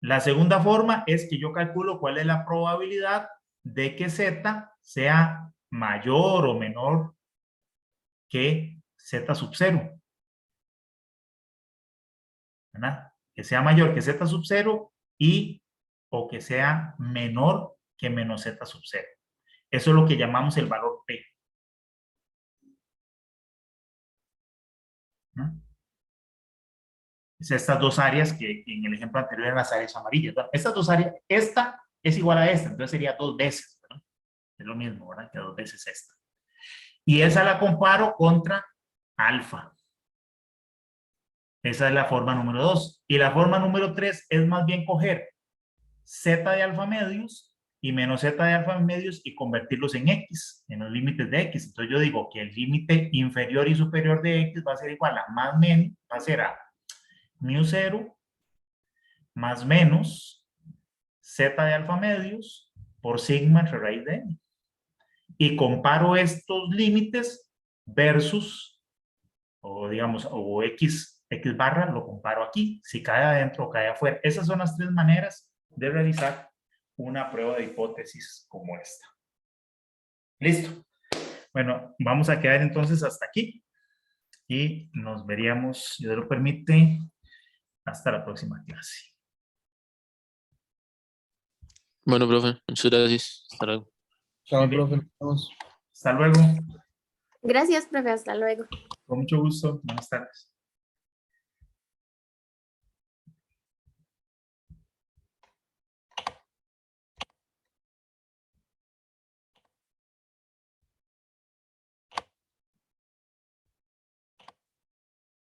La segunda forma es que yo calculo cuál es la probabilidad de que Z sea mayor o menor que Z sub 0. ¿Verdad? Que sea mayor que Z sub 0 y o que sea menor que menos Z sub 0. Eso es lo que llamamos el valor P. ¿No? Es estas dos áreas que en el ejemplo anterior eran las áreas amarillas. ¿No? Estas dos áreas, esta es igual a esta, entonces sería 2 veces. ¿No? Es lo mismo, ¿verdad? Que 2 veces esta. Y esa la comparo contra alfa. Esa es la forma número 2. Y la forma número 3 es más bien coger Z de alfa medios y menos Z de alfa medios y convertirlos en X, en los límites de X. Entonces yo digo que el límite inferior y superior de X va a ser igual a más menos, va a ser a mu 0 más menos Z de alfa medios por sigma entre raíz de n. Y comparo estos límites versus, o digamos, o X barra, lo comparo aquí, si cae adentro o cae afuera. Esas son las 3 maneras de realizar una prueba de hipótesis como esta. Listo. Bueno, vamos a quedar entonces hasta aquí y nos veríamos, si Dios lo permite, hasta la próxima clase. Bueno, profe, muchas gracias. Hasta luego. Chao, Muy bien. profe. Nos vemos. Hasta luego. Gracias, profe. Hasta luego. Con mucho gusto. Buenas tardes.